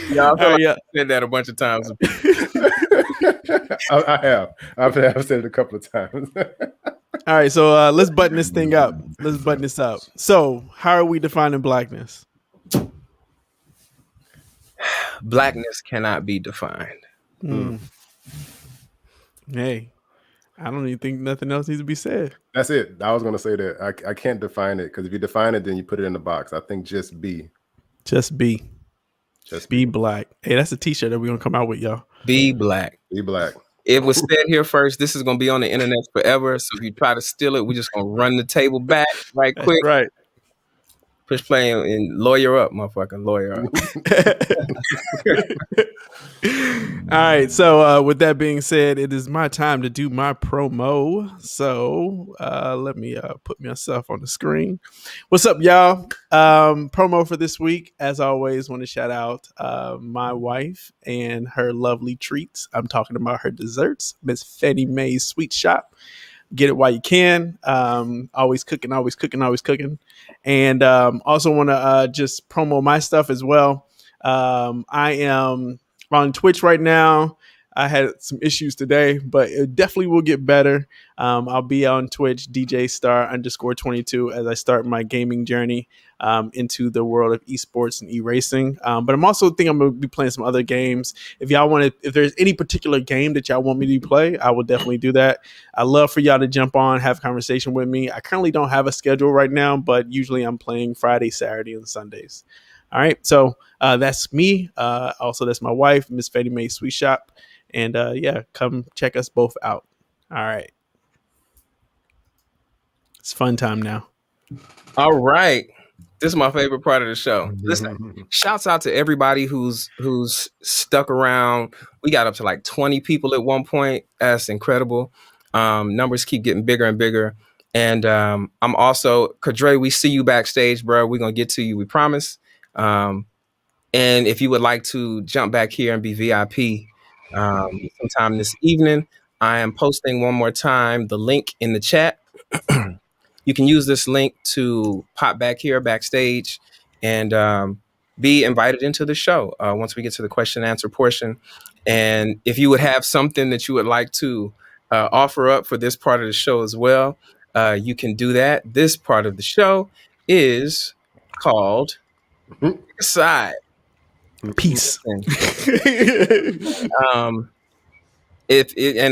Yeah, I said that a bunch of times. I've said it a couple of times. All right, so let's button this thing up. Let's button this up. So, how are we defining blackness? Blackness cannot be defined. Hey, I don't even think nothing else needs to be said. That's it. I was going to say that I can't define it, because if you define it, then you put it in the box. I think just be. Just be. Just be black. Hey, that's a t-shirt that we're going to come out with, y'all. Be black. Be black. It was said here first. This is going to be on the internet forever. So if you try to steal it, we're just going to run the table back right quick. That's right. Push play and lawyer up, motherfucker. Lawyer up. All right. So with that being said, it is my time to do my promo. So let me put myself on the screen. What's up, y'all? Promo for this week. As always, want to shout out my wife and her lovely treats. I'm talking about her desserts, Miss Fannie Mae's Sweet Shop. Get it while you can. Always cooking. And also want to just promo my stuff as well. I am on Twitch right now. I had some issues today, but it definitely will get better. I'll be on Twitch, DJ Star _22, as I start my gaming journey into the world of esports and e-racing. But I'm also think I'm going to be playing some other games. If y'all want to, if there's any particular game that y'all want me to play, I will definitely do that. I love for y'all to jump on, have a conversation with me. I currently don't have a schedule right now, but usually I'm playing Friday, Saturday, and Sundays. All right, so that's me. Also, that's my wife, Miss Fetty Mae Sweet Shop. And yeah, come check us both out. All right. It's fun time now. All right. This is my favorite part of the show. Listen, shouts out to everybody who's stuck around. We got up to like 20 people at one point. That's incredible. Numbers keep getting bigger and bigger. And I'm also, Kadre, we see you backstage, bro. We're going to get to you, we promise. And if you would like to jump back here and be VIP sometime this evening, I am posting one more time the link in the chat. You can use this link to pop back here backstage and be invited into the show once we get to the question and answer portion. And if you would have something that you would like to offer up for this part of the show as well, you can do that. This part of the show is called Side. Peace. And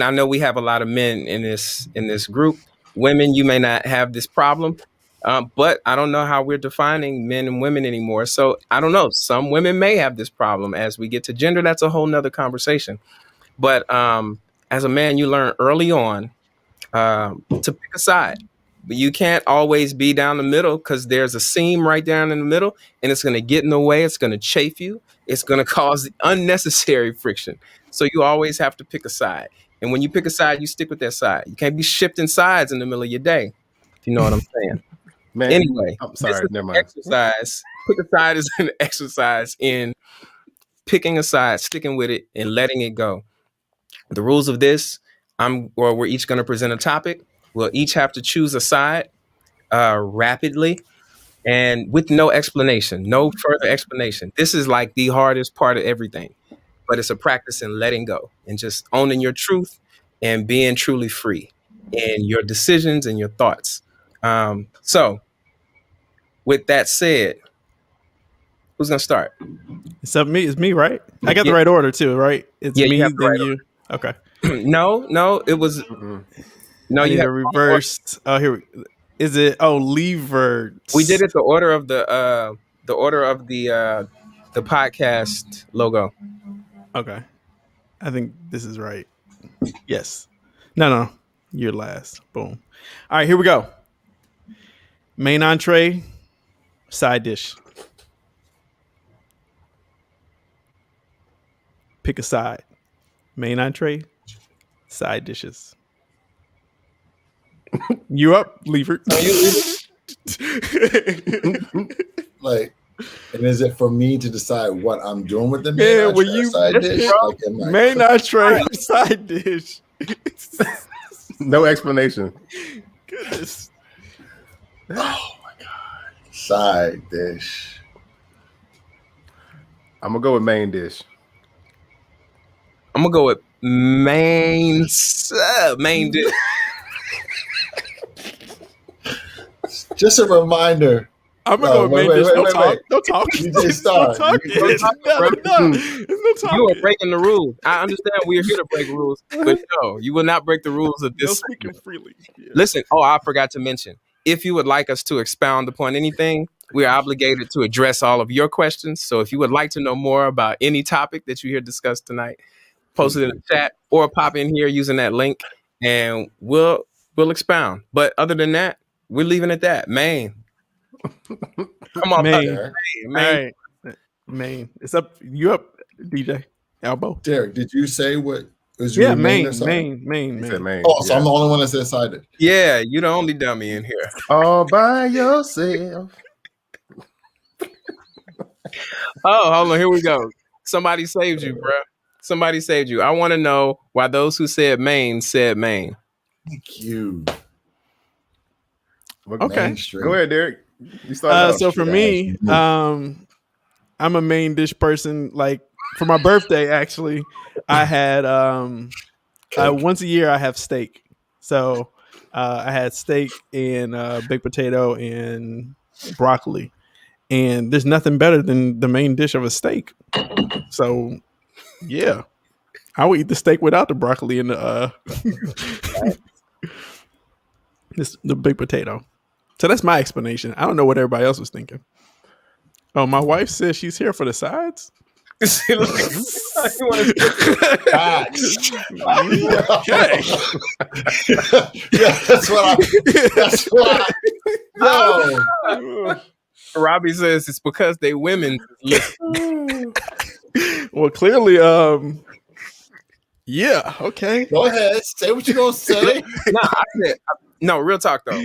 I know we have a lot of men in this group. Women, you may not have this problem, but I don't know how we're defining men and women anymore. So I don't know. Some women may have this problem. As we get to gender, that's a whole nother conversation. But as a man, you learn early on to pick a side. But you can't always be down the middle because there's a seam right down in the middle, and it's going to get in the way. It's going to chafe you. It's going to cause unnecessary friction. So you always have to pick a side. And when you pick a side, you stick with that side. You can't be shifting sides in the middle of your day. If you know what I'm saying. Man, anyway, I'm sorry. Never mind. Exercise. Pick a side is an exercise in picking a side, sticking with it, and letting it go. The rules of this, we're each going to present a topic. We'll each have to choose a side rapidly and with no explanation, no further explanation. This is like the hardest part of everything, but it's a practice in letting go and just owning your truth and being truly free in your decisions and your thoughts. So with that said, who's going to start? It's up me. It's me, right? I got the right order too, right? It's me, you have the then right you. Okay. No, it was. No, you have reversed. Oh, here. Is it? Oh, lever. We did it the order of the podcast logo. Okay. I think this is right. Yes. No. You're last. Boom. All right, here we go. Main entree, side dish. Pick a side. Main entree, side dishes. You up, Lever? Like, and is it for me to decide what I'm doing with the main entree or side dish? Like, main entree, side dish. No explanation. Goodness. Oh my god. Side dish. I'm gonna go with main dish. I'm gonna go with main dish. Just a reminder. I'm gonna go with main dish. Don't talk. DJ Star. No, there's no talking. You are breaking the rules. I understand we're here to break rules, but no, you will not break the rules of this. No speaking freely. Yeah. Listen, I forgot to mention, if you would like us to expound upon anything, we are obligated to address all of your questions. So if you would like to know more about any topic that you hear discussed tonight, post it in the chat or pop in here using that link and we'll expound. But other than that, we're leaving it at that. Main. Come on, Main. Right. Main. It's up. You up, DJ Elbow. Derek, did you say what was your main? Main. Oh, so I'm the only one that said side dish. Yeah, you're the only dummy in here. All by yourself. Oh, hold on. Here we go. Somebody saved you, bro. Somebody saved you. I want to know why those who said main said main. Thank you. Okay. Go ahead, Derek. You so for me, I I'm a main dish person. Like for my birthday, actually, I had once a year I have steak. So I had steak and baked potato and broccoli, and there's nothing better than the main dish of a steak. So yeah, I would eat the steak without the broccoli and the baked potato. So that's my explanation. I don't know what everybody else was thinking. Oh, my wife says she's here for the sides. Facts. Okay. Yeah, that's what no. Robbie says it's because they women. Well, clearly, yeah, okay. Go ahead, say what you're gonna say. No, real talk though.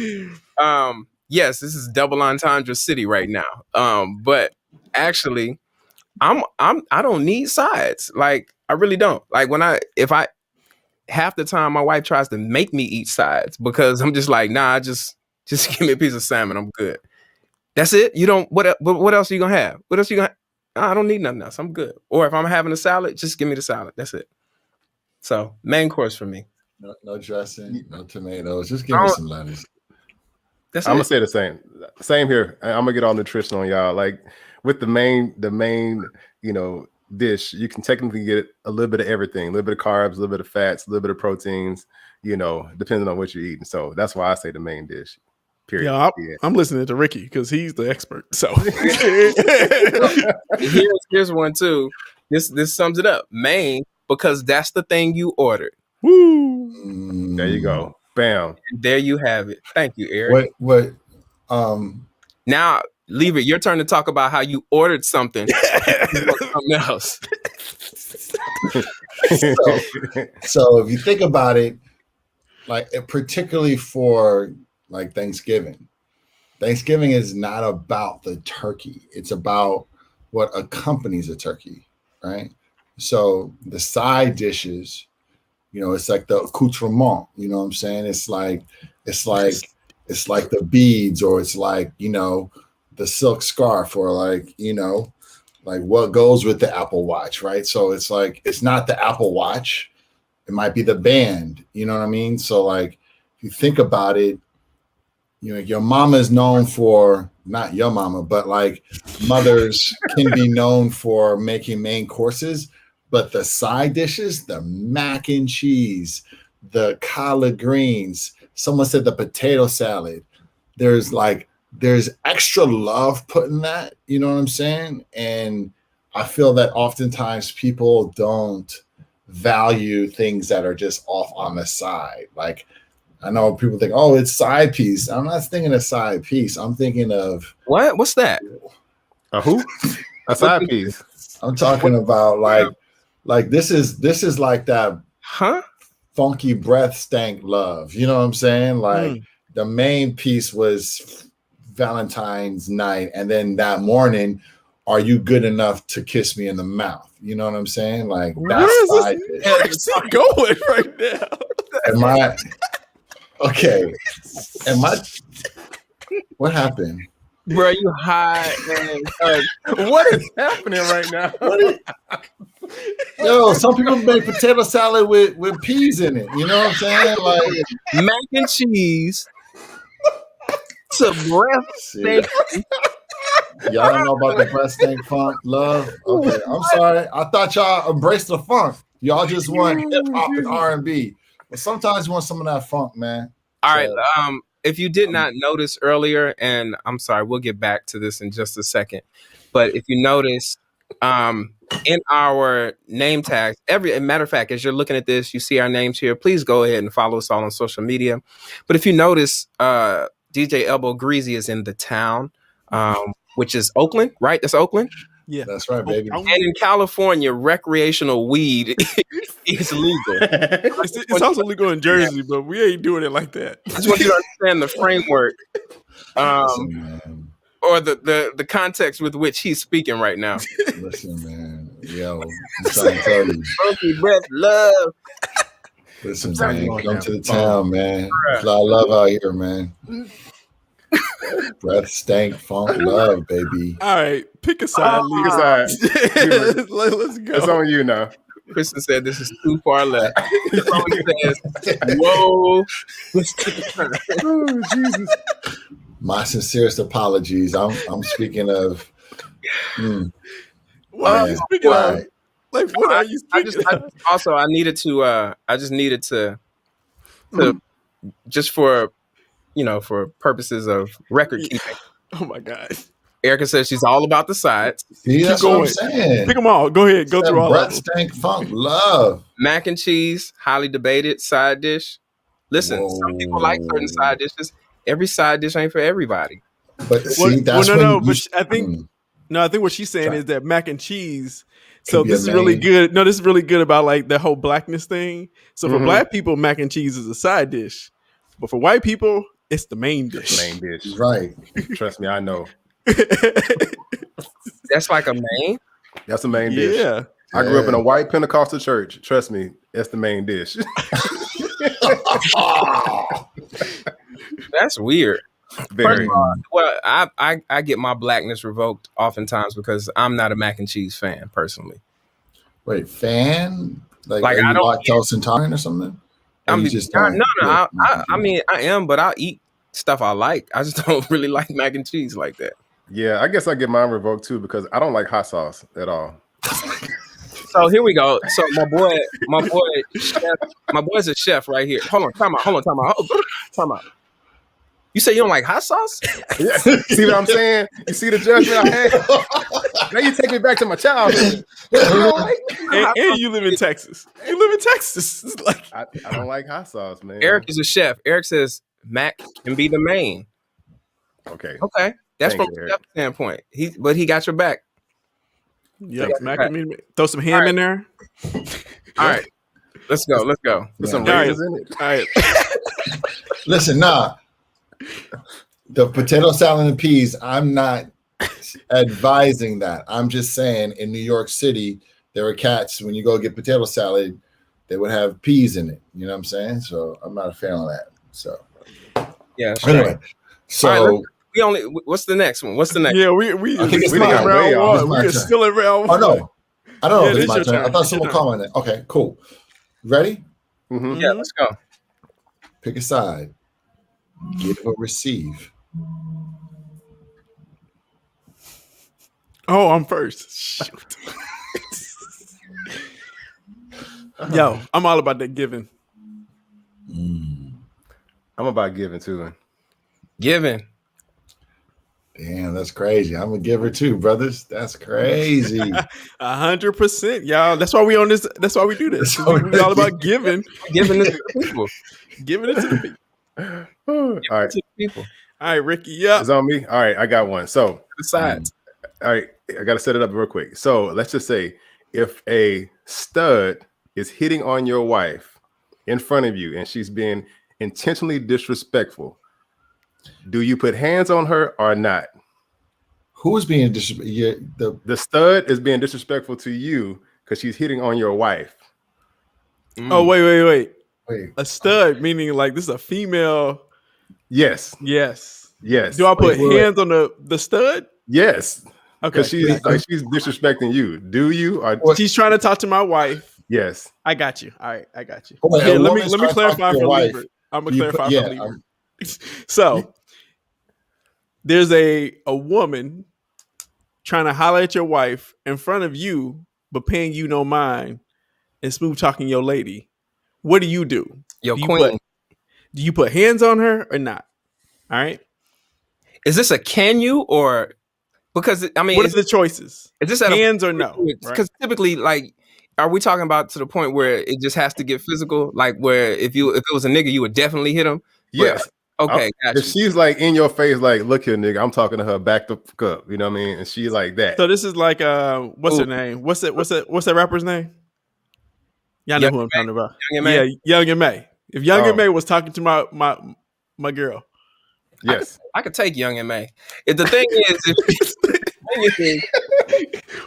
Yes, this is double entendre city right now. But actually, I don't need sides. Like I really don't. Like if half the time my wife tries to make me eat sides because I'm just like, nah, just give me a piece of salmon. I'm good. That's it. You don't. What else are you gonna have? What else you gonna? I don't need nothing else. I'm good. Or if I'm having a salad, just give me the salad. That's it. So main course for me. No dressing, no tomatoes. Just give me some lettuce. I'm gonna say the same. Same here. I'm gonna get all nutritional on y'all. Like with the main, dish, you can technically get a little bit of everything, a little bit of carbs, a little bit of fats, a little bit of proteins, depending on what you're eating. So that's why I say the main dish. Period. Yeah, I'm listening to Ricky because he's the expert. So here's one too. This sums it up. Main, because that's the thing you ordered. Woo! There you go. Bam. And there you have it. Thank you, Eric. What? Now, leave it. Your turn to talk about how you ordered something. Something else. So if you think about it, like particularly for like Thanksgiving is not about the turkey. It's about what accompanies a turkey, right? So the side dishes, it's like the accoutrement, you know what I'm saying? It's like the beads, or it's like, the silk scarf, or like what goes with the Apple Watch, right? So it's like, it's not the Apple Watch. It might be the band, you know what I mean? So like, if you think about it, your mama is known for, not your mama, but like mothers can be known for making main courses, but the side dishes, the mac and cheese, the collard greens, someone said the potato salad, there's extra love put in that, you know what I'm saying? And I feel that oftentimes people don't value things that are just off on the side. Like, I know people think, oh, it's side piece. I'm not thinking of side piece. I'm thinking of what? What's that? A who? A side piece. I'm talking about like this is like that funky breath stank love. You know what I'm saying? Like the main piece was Valentine's night, and then that morning, are you good enough to kiss me in the mouth? You know what I'm saying? Like that's side dish. Where's he going right now? Am I okay? What happened? Bro, you high, man. What is happening right now? Yo, some people make potato salad with peas in it. You know what I'm saying? Like mac and cheese to breath steak. Y'all don't know about the breath stank funk love? Okay, I'm sorry. I thought y'all embraced the funk. Y'all just want hip hop and R&B. But sometimes you want some of that funk, man. All right. If you did not notice earlier, and I'm sorry, we'll get back to this in just a second. But if you notice, in our name tags, matter of fact, as you're looking at this, you see our names here. Please go ahead and follow us all on social media. But if you notice, DJ Elbow Greasy is in the town, which is Oakland, right? That's Oakland. Yeah, that's right, baby. And in California, recreational weed is legal. It's also legal in Jersey, but we ain't doing it like that. I just want you to understand the framework, or the context with which he's speaking right now. Listen, man. Yo, I'm trying to tell you. Funky breath, love. Listen, man. Come to the town, man. There's a lot of love out here, man. Breath, stank, funk, love, baby. All right, pick a side. Pick a side. Let's go. It's on you now. Kristen said this is too far left. Tony says, "Whoa, Oh, Jesus. My sincerest apologies. I'm speaking of. What are you speaking of? Right. Like, what are you speaking of? Also, I just needed to just for for purposes of record keeping. Oh my God. Erica says she's all about the sides. See, that's going. what I'm saying. Pick them all. Go ahead. Go through all Breath, of them. stank, funk, love. Mac and cheese, highly debated side dish. Listen, some people like certain side dishes. Every side dish ain't for everybody. But see, that's I think what she's saying is that mac and cheese. So this is really good. No, this is really good about like the whole blackness thing. So for black people, mac and cheese is a side dish, but for white people, it's the main dish. Main dish. Right. Trust me, I know. That's like a main. That's the main dish. Yeah. I grew up in a white Pentecostal church. Trust me, that's the main dish. That's weird. Very. First of all, well, I get my blackness revoked oftentimes because I'm not a mac and cheese fan personally. Wait, fan? Like Like, are I you don't lactose intolerant or something? Or I'm you just just no. don't I mean, I am, but I'll eat stuff I like. I just don't really like mac and cheese like that. Yeah, I guess I get mine revoked too because I don't like hot sauce at all. So here we go. So my boy's a chef right here. Hold on, time out. You say you don't like hot sauce? Yeah. See what I'm saying? You see the judgment I had? Now you take me back to my childhood. And you live in Texas. You live in Texas. It's like I don't like hot sauce, man. Eric is a chef. Eric says mac can be the main. Okay. Okay, that's Thank from you, a Eric. chef standpoint. He got your back. yeah, mac and meat. Throw some ham in there. All right, let's go. Put some Yeah. raisins in it. All right. Listen, the potato salad and peas, I'm not advising that. I'm just saying in New York City, there were cats, when you go get potato salad, they would have peas in it. You know what I'm saying? So I'm not a fan of that. So Yeah. Sure. anyway, so All right, we only. What's the next one? What's the next? Yeah, we I think it's still mine. in round Way off. one. It's my We're turn. still in round one. no, I don't know Yeah, if it it's is my your turn. turn. I thought It's your someone turn. commented. Okay, cool. Ready? Mhm. Yeah, let's go. Pick a side. Give or receive. Oh, I'm first. Shoot. Yo, I'm all about that giving. I'm about giving too. Giving. Damn, that's crazy. I'm a giver too, brothers. That's crazy. 100%, y'all. That's why we on this. That's why we do this. That's why We all about giving. Giving this to the people. Giving it to the people. All right. To the people. All right, Ricky. Yeah. It's on me. All right, I got one. So, The sides. all right, I got to set it up real quick. So, let's just say if a stud is hitting on your wife in front of you and she's being intentionally disrespectful, do you put hands on her or not? Who's being disrespectful? The stud is being disrespectful to you because she's hitting on your wife. Oh, wait. Wait, A stud, meaning like this is a female. Yes. Yes. Yes. Do I put Wait. hands on the stud? Yes. Okay. Because she's disrespecting you. Do you? Or She's trying to talk to my wife. yes. I got you. All right, I got you. Wait, Here, a let me woman starts clarify talking to for your wife. Lieber. I'm gonna You clarify put- for yeah, Lieber. So there's a woman trying to holler at your wife in front of you, but paying you no mind and smooth talking your lady. What do? Your Do you queen. Do you put hands on her or not? All right. Is this a can you or because I mean What are the choices? is this at Hands or no? Because typically, like, are we talking about to the point where it just has to get physical? Like, where if it was a nigga, you would definitely hit him. Yes. Okay, If gotcha. she's like in your face, like, look here, nigga, I'm talking to her, back the fuck up. You know what I mean? And she like that. So this is like what's her Ooh. name? What's that rapper's name? Y'all know Young who I'm talking about. Young and May? Yeah, Young and May. If Young Oh. and May was talking to my girl. Yes. I could take Young and May. If the thing is,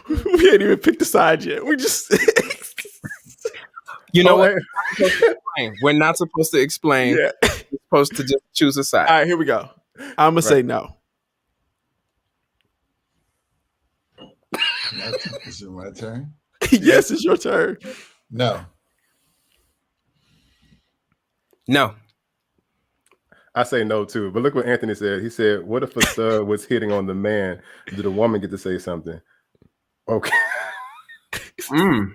We ain't even picked the side yet. We just you know Oh, what? We're not supposed to explain. yeah. We're supposed to just choose a side. All right, here we go. I'm gonna say no. Is it my turn? Yes, it's your turn. No. No. I say no too. But look what Anthony said. He said, "What if a stud was hitting on the man? Did the woman get to say something?" Okay. I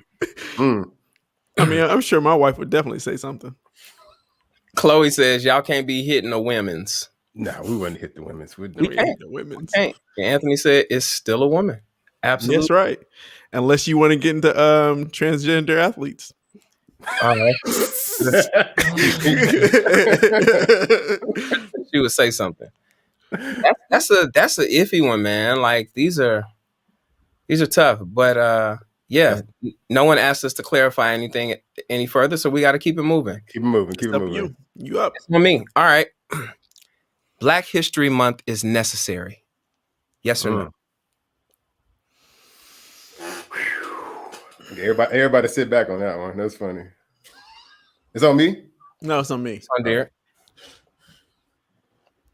mean, I'm sure my wife would definitely say something. Chloe says y'all can't be hitting the women's. Nah, we wouldn't hit the women's. We can't. hit the women's. Hey, Anthony said it's still a woman. Absolutely. That's right. Unless you want to get into transgender athletes. She would say something. That's a iffy one, man. Like these are tough, but yeah, no one asked us to clarify anything any further, so we got to keep it moving. Keep it moving. Keep it moving. You up? It's on me. All right. Black History Month is necessary. Yes or no? Everybody sit back on that one. That's funny. It's on me? No, it's on me. It's on Derek.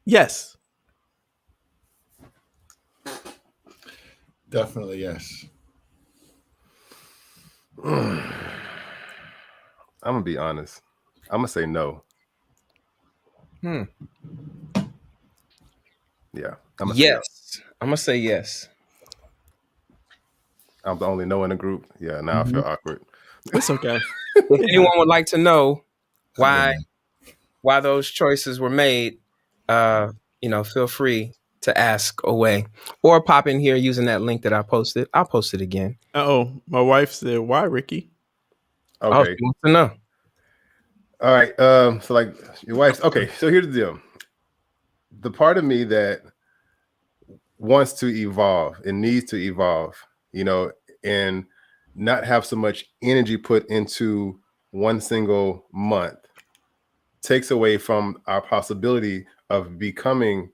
Yes. Definitely yes. I'm gonna be honest. I'm gonna say no. Yeah. I'm gonna say yes. I'm the only no in the group. Yeah, now I feel awkward. It's okay. If anyone would like to know why those choices were made, feel free to ask away or pop in here using that link that I posted. I'll post it again. My wife said, "Why, Ricky?" Okay. She wants to know. All right. So like your wife's okay. So here's the deal. The part of me that wants to evolve and needs to evolve, and not have so much energy put into one single month takes away from our possibility of becoming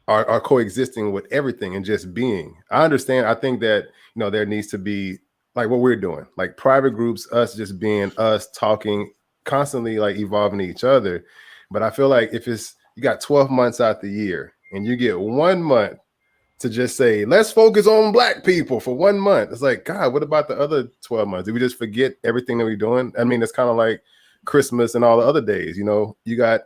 are coexisting with everything and just being. I understand. I think that, there needs to be like what we're doing, like private groups, us just being us, talking constantly, like evolving each other. But I feel like if you got 12 months out the year and you get 1 month to just say, let's focus on Black people for 1 month. It's like, God, what about the other 12 months? Did we just forget everything that we're doing? I mean, it's kind of like Christmas and all the other days. You got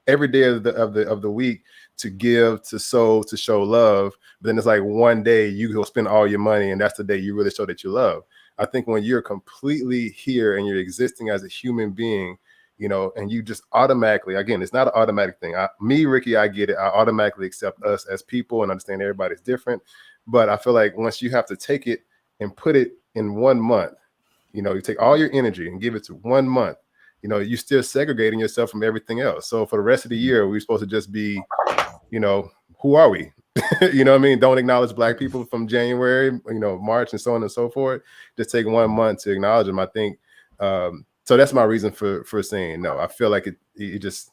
every day of the week to give, to sow, to show love. But then it's like one day you go spend all your money, and that's the day you really show that you love. I think when you're completely here and you're existing as a human being, and you just automatically, again, it's not an automatic thing. Ricky, I get it. I automatically accept us as people and understand everybody's different. But I feel like once you have to take it and put it in 1 month, you take all your energy and give it to 1 month, you're still segregating yourself from everything else. So for the rest of the year, we're supposed to just be, who are we? You know what I mean? Don't acknowledge Black people from January, March and so on and so forth. Just take 1 month to acknowledge them. I think, so that's my reason for saying no. I feel like it just,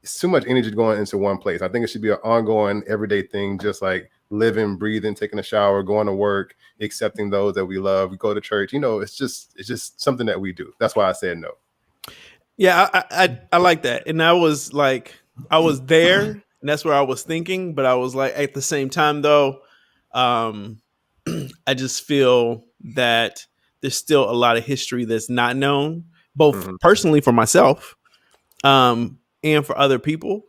it's too much energy going into one place. I think it should be an ongoing everyday thing, just like living, breathing, taking a shower, going to work, accepting those that we love. We go to church, it's just something that we do. That's why I said no. Yeah, I like that. And I was there, and that's where I was thinking, but I was like, at the same time though, I just feel that there's still a lot of history that's not known, both personally for myself, and for other people.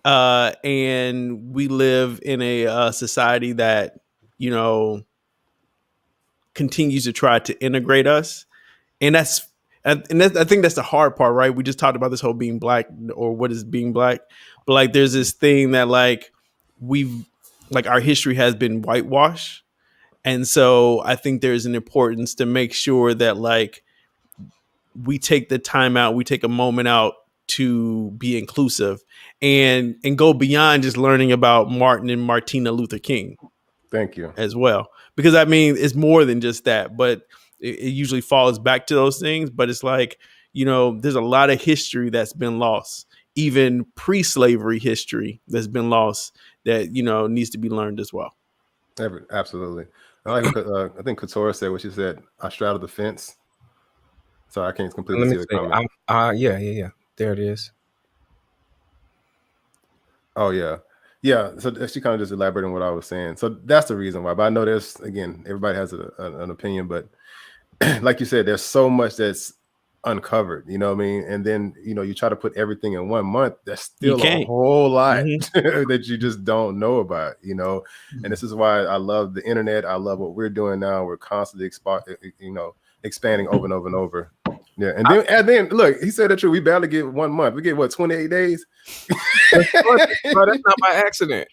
And we live in a society that, continues to try to integrate us. And I think that's the hard part, right? We just talked about this whole being Black, or what is being Black, but like there's this thing that like our history has been whitewashed, and so I think there's an importance to make sure that like we take the time out, we take a moment out to be inclusive and go beyond just learning about Martin and Martina Luther King. Thank you. As well, because I mean it's more than just that, but it usually falls back to those things. But it's like, there's a lot of history that's been lost, even pre-slavery history that's been lost that, needs to be learned as well. Absolutely. I think Katora said what she said. I straddled the fence. So I can't completely see the comment. Yeah. There it is. Oh yeah. Yeah. So she kind of just elaborated on what I was saying. So that's the reason why. But I know there's, again, everybody has an opinion, but like you said, there's so much that's uncovered, you know what I mean? And then, you try to put everything in 1 month, there's still a whole lot that you just don't know about, and this is why I love the internet. I love what we're doing now. We're constantly expanding over and over and over. Yeah. And then look, he said the truth. We barely get 1 month. We get what, 28 days? Bro, that's not by accident.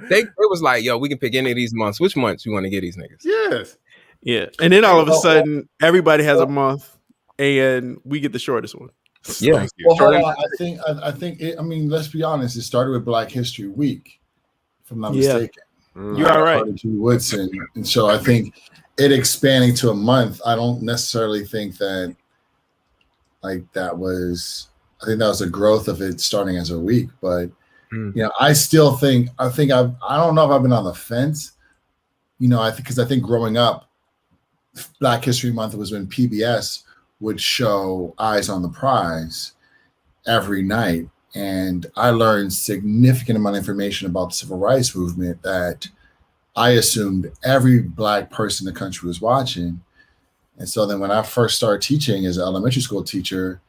They was like, yo, we can pick any of these months. Which months you want to get these niggas? Yes. Yeah. And then all of a sudden, everybody has a month and we get the shortest one. Yeah. Well, hold on. I think let's be honest. It started with Black History Week, if I'm not mistaken. You are right. Woodson. And so I think it expanding to a month, I don't necessarily think that that was a growth of it starting as a week, but I still think I don't know if I've been on the fence, because I think growing up, Black History Month was when PBS would show Eyes on the Prize every night, and I learned significant amount of information about the civil rights movement that I assumed every Black person in the country was watching. And so then when I first started teaching as an elementary school teacher,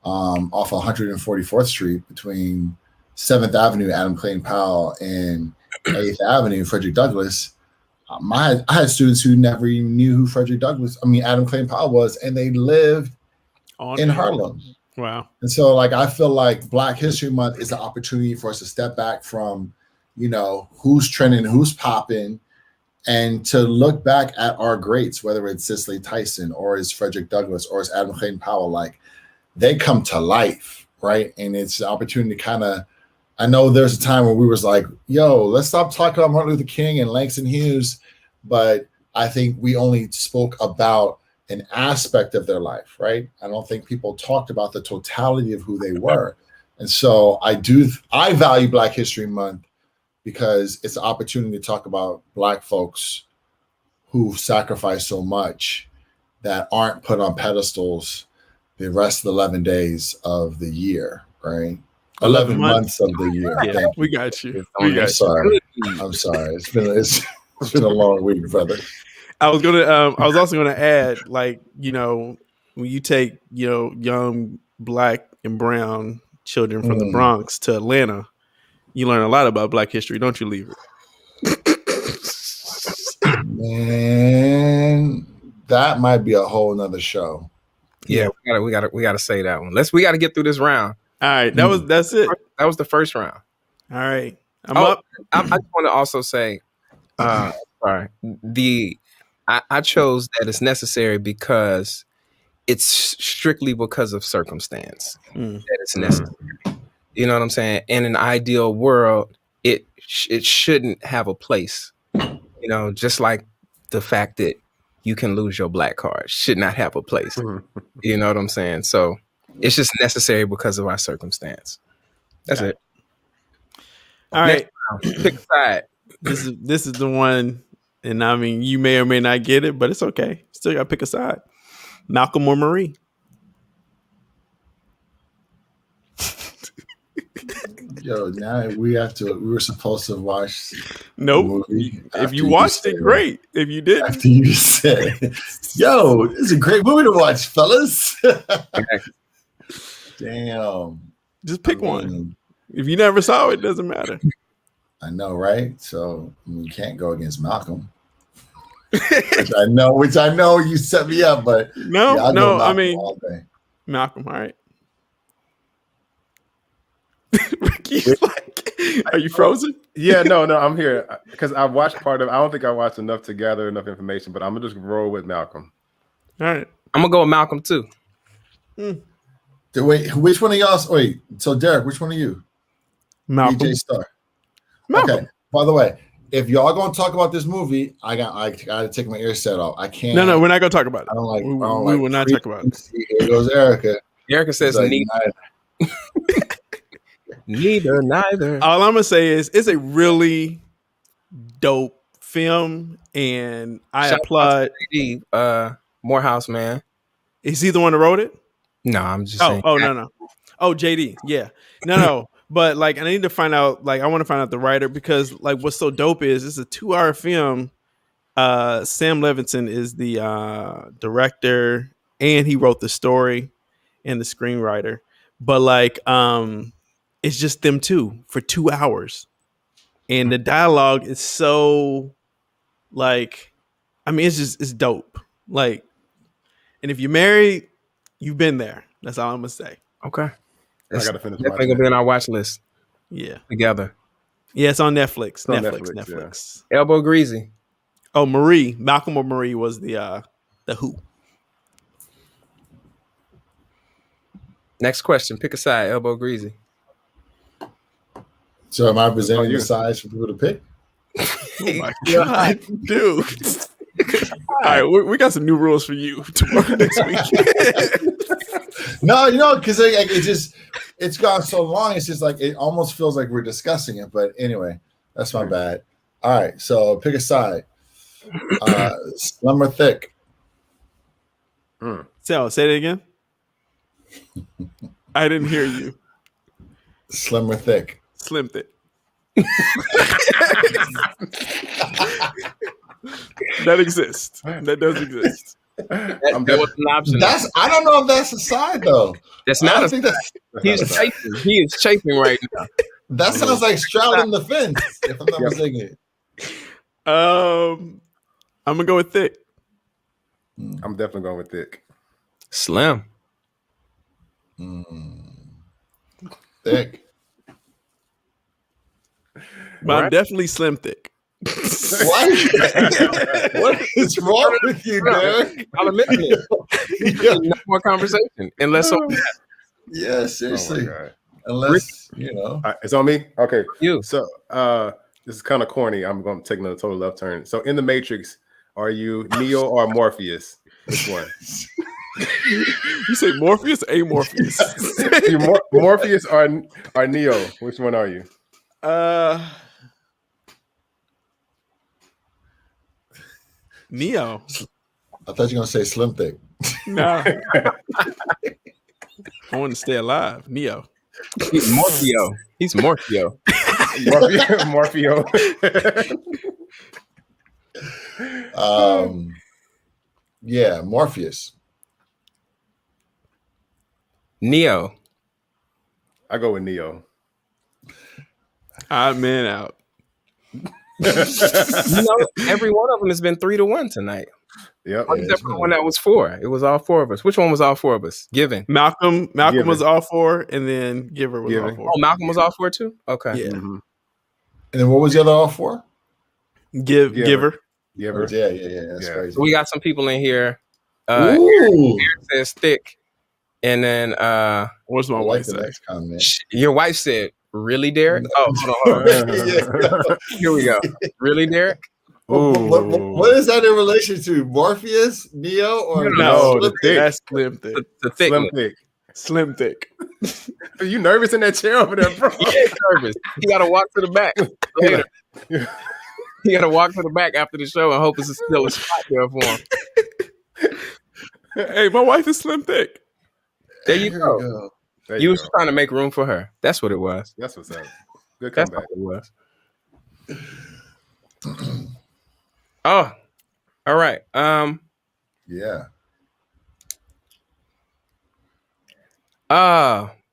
off 144th Street between 7th Avenue, Adam Clayton Powell, and 8th Avenue, Frederick Douglass, I had students who never even knew who Adam Clayton Powell was, and they lived in Harlem. Wow. And so I feel like Black History Month is an opportunity for us to step back from, who's trending, who's popping, and to look back at our greats, whether it's Cicely Tyson or it's Frederick Douglass or it's Adam Clayton Powell, they come to life, right? And it's an opportunity to kind of, I know there's a time where we was like, yo, let's stop talking about Martin Luther King and Langston Hughes. But I think we only spoke about an aspect of their life, right? I don't think people talked about the totality of who they were. And so I value Black History Month because it's an opportunity to talk about Black folks who've sacrificed so much that aren't put on pedestals the rest of the 11 days of the year, right? 11 months of the year. Yeah, we got you. I'm sorry. It's been a long week, brother. I was also gonna add, when you take, young Black and brown children from the Bronx to Atlanta, you learn a lot about Black history, don't you, Lever? Man, that might be a whole nother show. Yeah, we gotta say that one. We gotta get through this round. All right, that's it. That was the first round. All right, I'm up. I just want to also say, sorry, I chose that it's necessary because it's strictly because of circumstance that it's necessary. You know what I'm saying? In an ideal world, it shouldn't have a place. Just like the fact that you can lose your Black card should not have a place. You know what I'm saying? So it's just necessary because of our circumstance. That's it. All right. Pick a side. This is the one, and I mean, you may or may not get it, but it's okay. Still got to pick a side. Malcolm or Marie? Yo, now we were supposed to watch. Nope. If you watched it, great. If you didn't, after you said, yo, this is a great movie to watch, fellas. Damn. Just pick one. If you never saw it, doesn't matter. I know, right? So you can't go against Malcolm. which I know you set me up, but Malcolm, all right. Ricky's are you frozen? Yeah, no, I'm here because I watched part of. I don't think I watched enough to gather enough information, but I'm gonna just roll with Malcolm. All right, I'm gonna go with Malcolm too. Wait, which one of y'all? Wait, so Derek, which one of you? Malcolm. DJ Star. Malcolm. Okay. By the way, if y'all gonna talk about this movie, I gotta take my ear set off. I can't. No, we're not gonna talk about it. I don't like. We will not talk about it. Here goes Erica. Erica says neither. Neither. All I'm gonna say is it's a really dope film, and I applaud Morehouse, man. Is he the one that wrote it? No, I'm just saying. No. Oh, JD. Yeah. No. But like, I need to find out. Like, I want to find out the writer because like, what's so dope is it's a 2-hour film. Sam Levinson is the director, and he wrote the story and the screenwriter. But like, it's just them two for 2 hours, and the dialogue is so like, I mean, it's dope. Like, and if you're married, you've been there. That's all I'm gonna say. Okay. I gotta finish Definitely watching gonna be it. on our watch list Yeah, together. yeah, it's on Netflix. on Netflix. Netflix, Elbow greasy. Oh, Marie, Malcolm or Marie was the Who. Next question. Pick a side. Elbow greasy. So am I presenting you. the sides for people to pick? Oh my god, dude! All right, we got some new rules for you tomorrow next week. No, because it's gone so long. It's just like it almost feels like we're discussing it. But anyway, that's my bad. All right, so pick a side. Slim or thick? So, say it again. I didn't hear you. Slim or thick? Slim thick. That exists. That does exist. That was an option. I don't know if that's a side though. That's I not don't a think that's. He's chafing. He is chafing right now. That sounds like straddling the fence. If I'm not mistaken. I'm gonna go with thick. I'm definitely going with thick. Slim. Thick. But I'm definitely slim thick. What is wrong with you, Derek? I'll admit it. No more conversation. Unless Yeah, seriously. Oh my God. Unless, All right, it's on me? Okay. you. So this is kind of corny. I'm going to take another total left turn. So in the Matrix, are you Neo or Morpheus? Which one? You say Morpheus, Amorpheus. You Morpheus or Neo? Which one are you? Neo. I thought you were gonna say slim thick. Nah. I want to stay alive. Neo. He's Morpheo. He's Morpheo. Morpheo. Yeah, Morpheus. Neo. I go with Neo. Odd man out. Every one of them has been 3-1 tonight. Yep. Except for the one that was 4. It was all 4 of us. Which one was all 4 of us? Given. Malcolm Given. was all 4, and then Giver was Given. all 4. Oh, Malcolm was all 4 too? Okay. Yeah. Mm-hmm. And then what was the other all for? Giver. Giver. Yeah. That's crazy. So we got some people in here. Ooh. Eric says thick. And then What's my I like wife the say? next comment. your wife said, really, Derek? Oh, hold on. Here we go. Really, Derek? What is that in relation to? Morpheus, Neo, or No, the thick. that's slim thick. The thick Slim one. thick. Slim thick. Are you nervous in that chair over there, bro? He is nervous. He got to walk to the back later. He got to walk to the back after the show and hope it's still a spot there for him. Hey, my wife is slim thick. There you Here go. we go. There You you was go. trying to make room for her. That's what it was. That's what's up. Good That's comeback. what it was. Oh, all right. Yeah.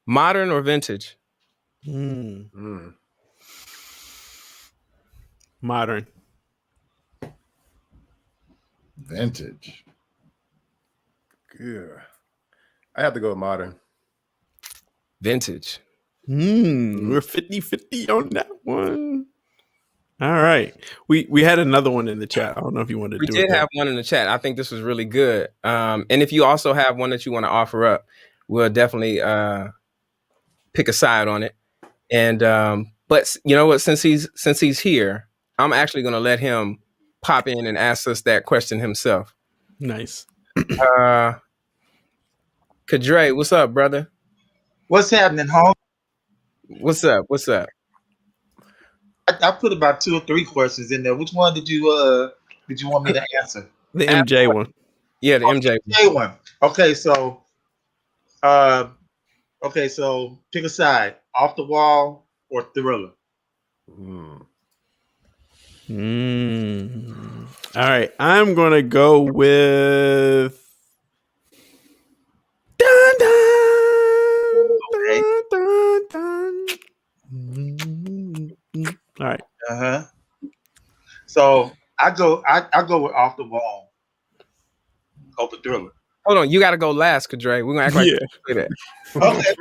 Modern or vintage? Modern. Vintage. Yeah. I have to go with modern. Vintage. We're 50-50 on that one. All right. We had another one in the chat. I don't know if you wanted to We do did it. have one in the chat. I think this was really good. And if you also have one that you want to offer up, we'll definitely pick a side on it. And but you know what? Since he's here, I'm actually going to let him pop in and ask us that question himself. Nice. Kadre, what's up, brother? What's happening, home? What's up? I put about 2 or 3 questions in there. Which one did you want me to answer? The MJ one. Yeah, the MJ. A one. Okay, so Okay, so pick a side: Off the Wall or Thriller. All right, I'm gonna go with. Dun, dun, Okay. dun, dun, dun. All right. So I go with Off the Wall over Thriller. Hold on, you got to go last, Kadre. We're gonna act like Yeah. say that. Okay.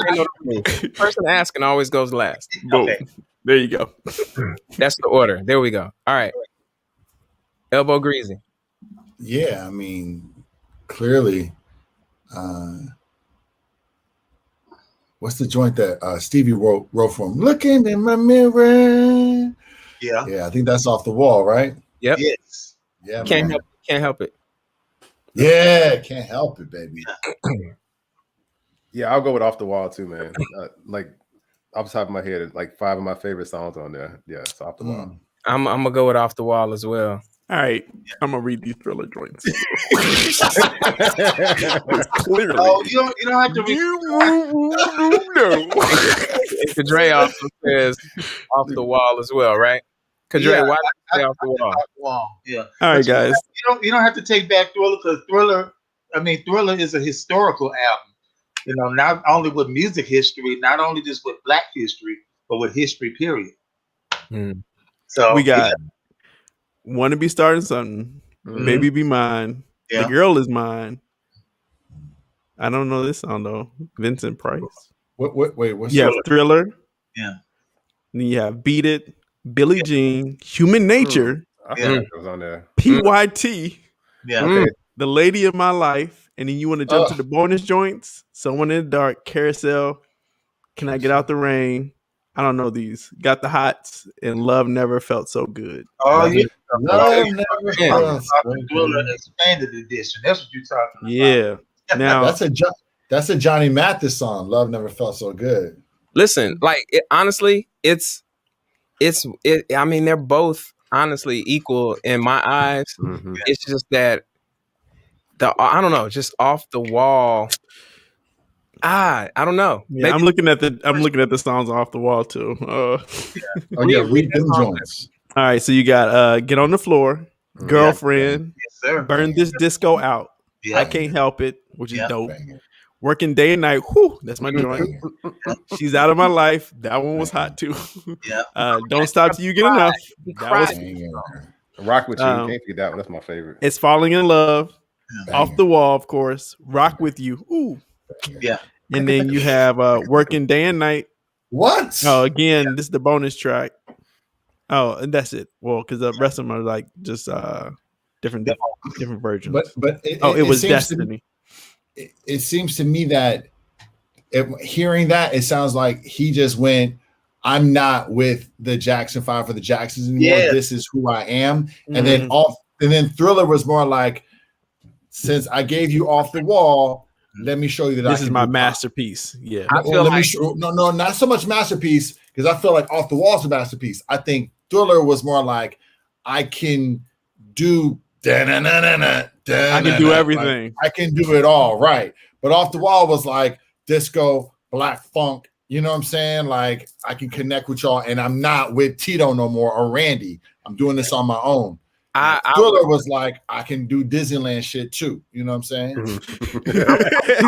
Ain't no rule. Person asking always goes last. Boom. Okay. There you go. That's the order. There we go. All right. Elbow greasy. Yeah, I mean, clearly, what's the joint that Stevie wrote from? Looking in my mirror. Yeah. Yeah, I think that's Off the Wall, right? Yep. Yes. Yeah, Can't man. help it. Yeah, can't help it, baby. Yeah, I'll go with Off the Wall too, man. Like off the top of my head, like 5 of my favorite songs on there. Yeah, it's Off the Wall. I'm gonna go with Off the Wall as well. All right, I'm gonna read these Thriller joints. Clearly, Oh, you don't have to read. Kadre also says Off the Wall as well, right? Kadre, Yeah, why did you say Off the Wall? Off the Wall. Yeah. All right, But guys. You don't have to take back Thriller because Thriller is a historical album. You know, not only with music history, not only just with Black history, but with history. Period. So We got "Wanna Be Starting Something," "Baby Be Mine," Yeah. "The Girl Is Mine." I don't know this song though. Vincent Price. Wait, what's You have Thriller. Yeah. Then you have "Beat It," Billie Jean, "Human Nature," I forgot it was on there. "PYT," Yeah. Okay. "The Lady of My Life," and then you want to jump to the bonus joints. "Someone in the Dark," "Carousel," "Can I Get Out the Rain?" I don't know these. "Got the Hots," and "Love Never Felt So Good." Oh yeah. Love never Thriller fails. expanded edition. That's what you're talking about. Yeah. Now That's a Johnny Mathis song. Love never felt so good. Listen, like honestly, it's. I mean, they're both honestly equal in my eyes. It's just that I don't know, just Off the Wall. I don't know. yeah, I'm looking at the songs Off the Wall too. Read them joints. All right, so you got "Get on the Floor," "Girlfriend," Yes, sir. "Burn This Disco Out," Yeah. "I Can't Help It," which is dope. Bang. "Working Day and Night," whew, that's my joint. "She's Out of My Life," that one was hot too. Yeah. "Don't Stop Till You Get Enough," that was. Rock With You. Can't forget that one. That's my favorite. "It's Falling in Love," Bang. "Off the Wall," of course. "Rock With You," ooh. Yeah. And then you have "Working Day and Night." What? Oh, again, this is the bonus track. Oh, and that's it. Well, because the rest of them are like just different versions. But it was Destiny. It seems to me that hearing that, it sounds like he just went, I'm not with the Jackson 5 for the Jacksons anymore. Yeah. This is who I am. And then Thriller was more like, since I gave you Off the Wall, let me show you that This I is can my do masterpiece. Yeah. I feel like no, not so much masterpiece, because I feel like Off the Wall is a masterpiece. I think Thriller was more like, I can do I can do everything. Like, I can do it all, right? But Off the Wall was like disco, black funk. You know what I'm saying? Like, I can connect with y'all, and I'm not with Tito no more or Randy. I'm doing this on my own. Thriller was like, I can do Disneyland shit too. You know what I'm saying? He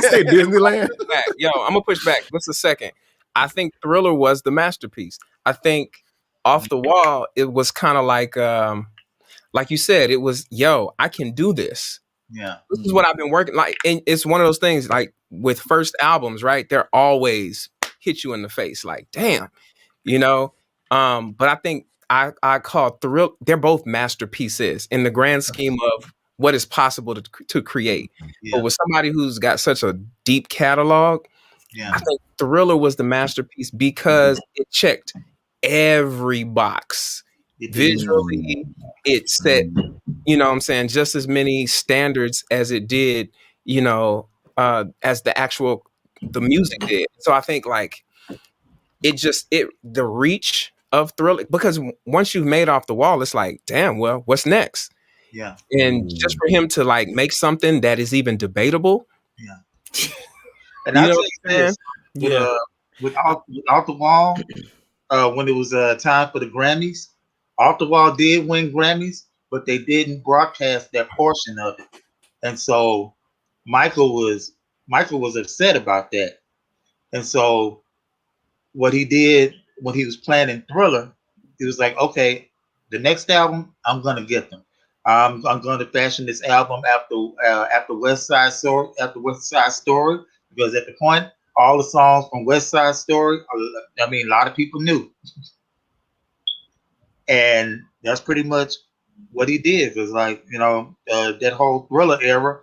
said Disneyland. Yo, I'm gonna push back. Just a second. I think Thriller was the masterpiece. I think Off the Wall, it was kind of like you said, it was, yo, I can do this. Yeah. This is what I've been working like. And it's one of those things like with first albums, right? They're always hit you in the face, like, damn, you know. But I think I call Thrill, they're both masterpieces in the grand scheme of what is possible to create. Yeah. But with somebody who's got such a deep catalog, I think Thriller was the masterpiece because it checked every box. Visually, it set, you know what I'm saying, just as many standards as it did, you know, as the music did. So I think like the reach of Thriller, because once you've made Off the Wall, it's like, damn, well, what's next? Yeah. And just for him to like make something that is even debatable. Yeah. And I'll tell you this, Yeah. With Off the Wall, when it was time for the Grammys. Off the Wall did win Grammys, but they didn't broadcast that portion of it, and so Michael was upset about that. And so what he did when he was planning Thriller, he was like, okay, the next album, I'm gonna get them. I'm going to fashion this album after West Side Story, because at the point, all the songs from West Side Story, I mean, a lot of people knew, and that's pretty much what he did. Was like, that whole Thriller era.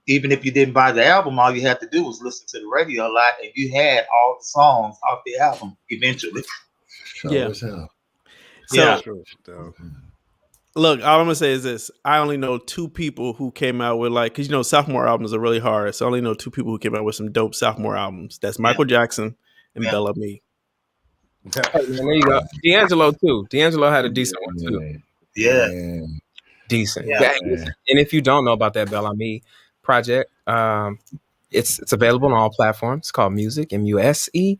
Even if you didn't buy the album, all you had to do was listen to the radio a lot, and you had all the songs off the album eventually. Yeah. So, Yeah. Look, all I'm gonna say is this: I only know 2 people who came out with because sophomore albums are really hard. So I only know 2 people who came out with some dope sophomore albums. That's Michael Jackson and Bel-Ami. Hey, man, there you go. D'Angelo too. D'Angelo had a decent one too. Yeah. Decent. Yeah. And if you don't know about that Bel-Ami project, it's available on all platforms. It's called Music, MUSEIC,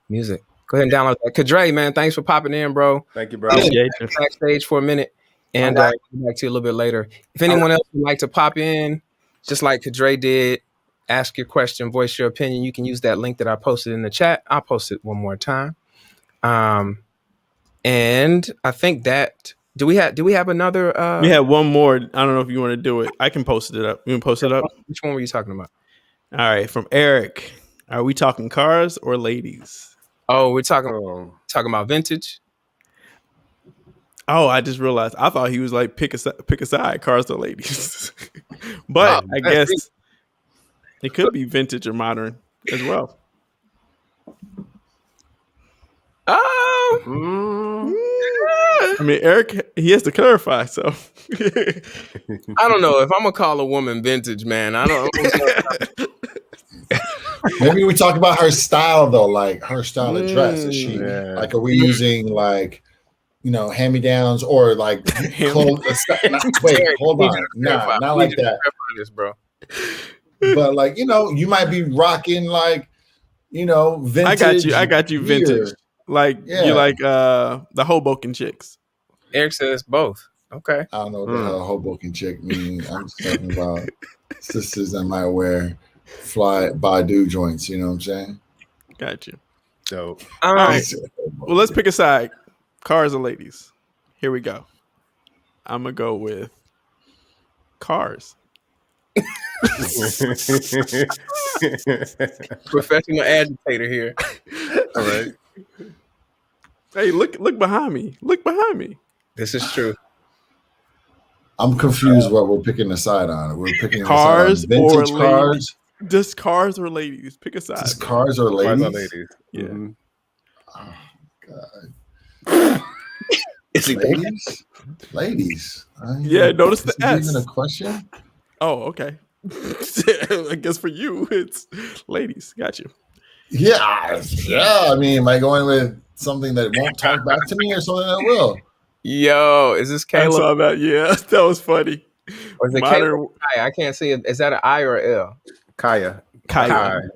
Music. Go ahead and download that. Kadre, man, thanks for popping in, bro. Thank you, bro. Backstage for a minute, and get back to you a little bit later. If anyone else would like to pop in, just like Kadre did, ask your question, voice your opinion, you can use that link that I posted in the chat. I'll post it one more time. And I think that do we have another? We have one more. I don't know if you want to do it. I can post it up. You can post it up. Which one were you talking about? All right, from Eric. Are we talking cars or ladies? Oh, we're talking about vintage. Oh, I just realized. I thought he was like pick a side, cars or ladies. But I guess it could be vintage or modern as well. I mean, Eric, he has to clarify. So I don't know if I'm gonna call a woman vintage, man. I don't. Maybe we talk about her style though, like her style of dress. Is she like? Are we using like hand-me-downs or like clothes? Wait, hold on, not like that, bro. But like you might be rocking like vintage. I got you, vintage. Like you like the Hoboken chicks. Eric says both. Okay. I don't know what the hell Hoboken chick means. I'm just talking about sisters that might wear fly Badu joints. You know what I'm saying? Got you. So all right. Well, let's pick a side. Cars or ladies? Here we go. I'm gonna go with cars. Professional agitator here. All right. Hey, look behind me. Look behind me. This is true. I'm confused what we're picking a side on. We're picking cars a side on vintage or cars. Ladies. Just cars or ladies. Pick a side. Just cars or ladies. Cars or ladies. Yeah. Mm-hmm. Oh God. Is he ladies? Ladies. Yeah. Notice the S. Even a question? Oh, okay. I guess for you, it's ladies. Got you. Yeah. I mean, am I going with something that won't talk back to me or something that will? Yo, is this Caleb? I saw that. Yeah, that was funny. Or is it Caleb? I can't see it. Is that an I or an L? Kaya.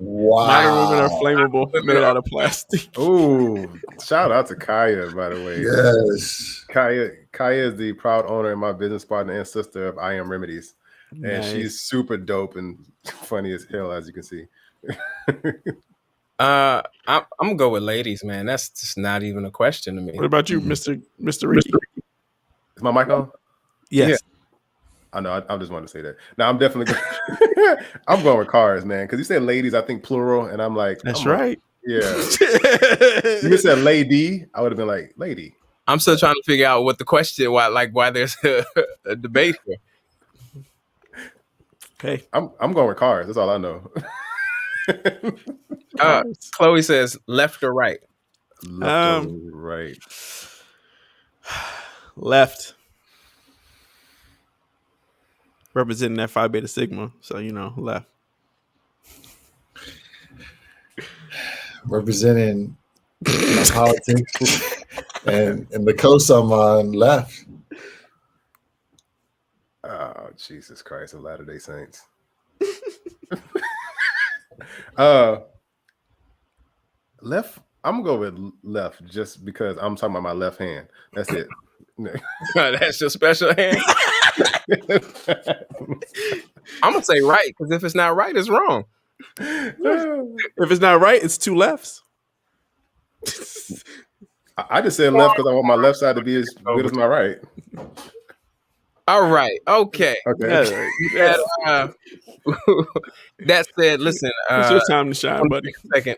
Wow. Modern women are flammable, made out of plastic. Ooh, shout out to Kaya, by the way. Yes. Kaya is the proud owner and my business partner and sister of I Am Remedies. And she's super dope and funny as hell, as you can see. I'm gonna go with ladies, man. That's just not even a question to me. What about you, Mr. Ricky? Is my mic on? Yes. Yeah. I know. I just wanted to say that. Now I'm definitely I'm going with cars, man. Because you said ladies, I think plural, and I'm like, that's right. Yeah. You said lady, I would have been like, lady. I'm still trying to figure out what the question, why there's a debate here. Okay. I'm going with cars. That's all I know. Chloe says left or right? Left or right? Left. Representing that Phi Beta Sigma. So, left. Representing politics and the coast I'm on left. Oh, Jesus Christ of Latter-day Saints. Left. I'm gonna go with left just because I'm talking about my left hand. That's it. That's your special hand. I'm gonna say right because if it's not right, it's wrong. If it's not right, it's two lefts. I just said left because I want my left side to be as good as my right. All right. Okay. Okay. That said, listen. It's your time to shine, buddy. Take a second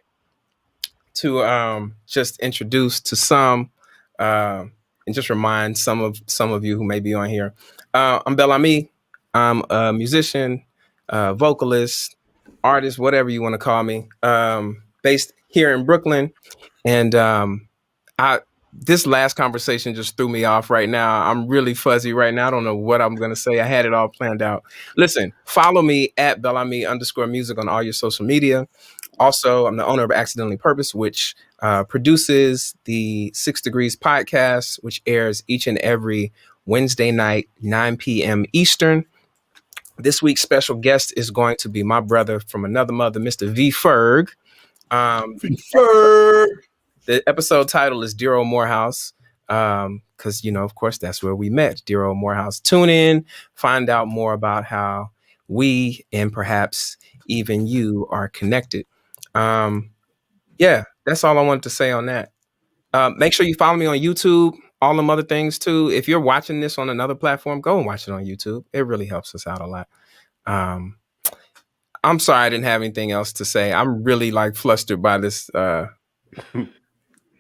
to just introduce to some and just remind some of you who may be on here. I'm Bel-Ami. I'm a musician, vocalist, artist, whatever you want to call me. Based here in Brooklyn, and this last conversation just threw me off right now. I'm really fuzzy right now. I don't know what I'm going to say. I had it all planned out. Listen, follow me at Bel-Ami_music on all your social media. Also, I'm the owner of Accidentally Purpose, which produces the 6 Degrees podcast, which airs each and every Wednesday night, 9 p.m. Eastern. This week's special guest is going to be my brother from another mother, Mr. V. Ferg. The episode title is Dear Old Morehouse, because, of course, that's where we met, Dear Old Morehouse. Tune in, find out more about how we and perhaps even you are connected. Yeah, that's all I wanted to say on that. Make sure you follow me on YouTube, all them other things too. If you're watching this on another platform, go and watch it on YouTube. It really helps us out a lot. I'm sorry I didn't have anything else to say. I'm really flustered by this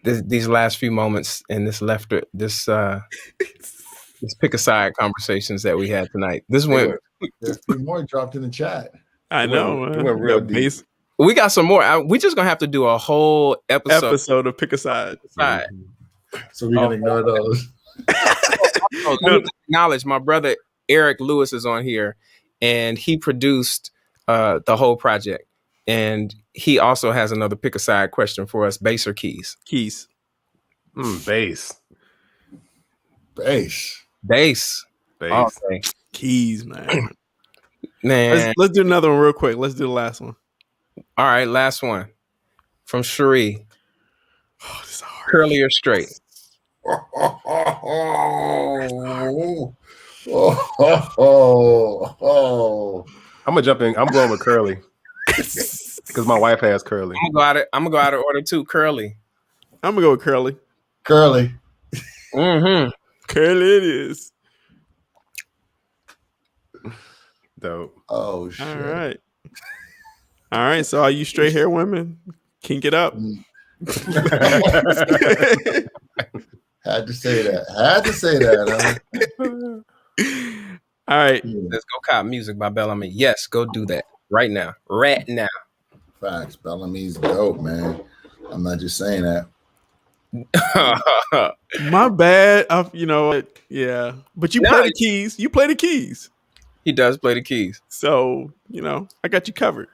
these last few moments and this pick a side conversations that we had tonight. This went. There's a few more dropped in the chat. I know. We went real deep. We got some more. We just gonna have to do a whole episode of Pick a Side. So we're gonna ignore those. Let me acknowledge my brother Eric Lewis is on here, and he produced the whole project. And he also has another pick a side question for us: bass or keys? Keys. Bass. Bass. Okay. Keys, man. Let's do another one real quick. Let's do the last one. All right, last one from Cherie. Oh, this is hard. Curly or straight? I'm gonna jump in. I'm going with curly because my wife has curly. I'm gonna go out of order too. Curly. I'm gonna go with curly. Curly. Mm-hmm. Curly it is. Dope. Oh shit. All right. So all you straight hair women, kink it up. Had to say that. Huh? All right. Let's go cop music by Bel-Ami. Yes, go do that right now. Right now. Facts. Bel-Ami's dope, man. I'm not just saying that. My bad. Yeah. But you play the keys. You play the keys. He does play the keys. So, I got you covered.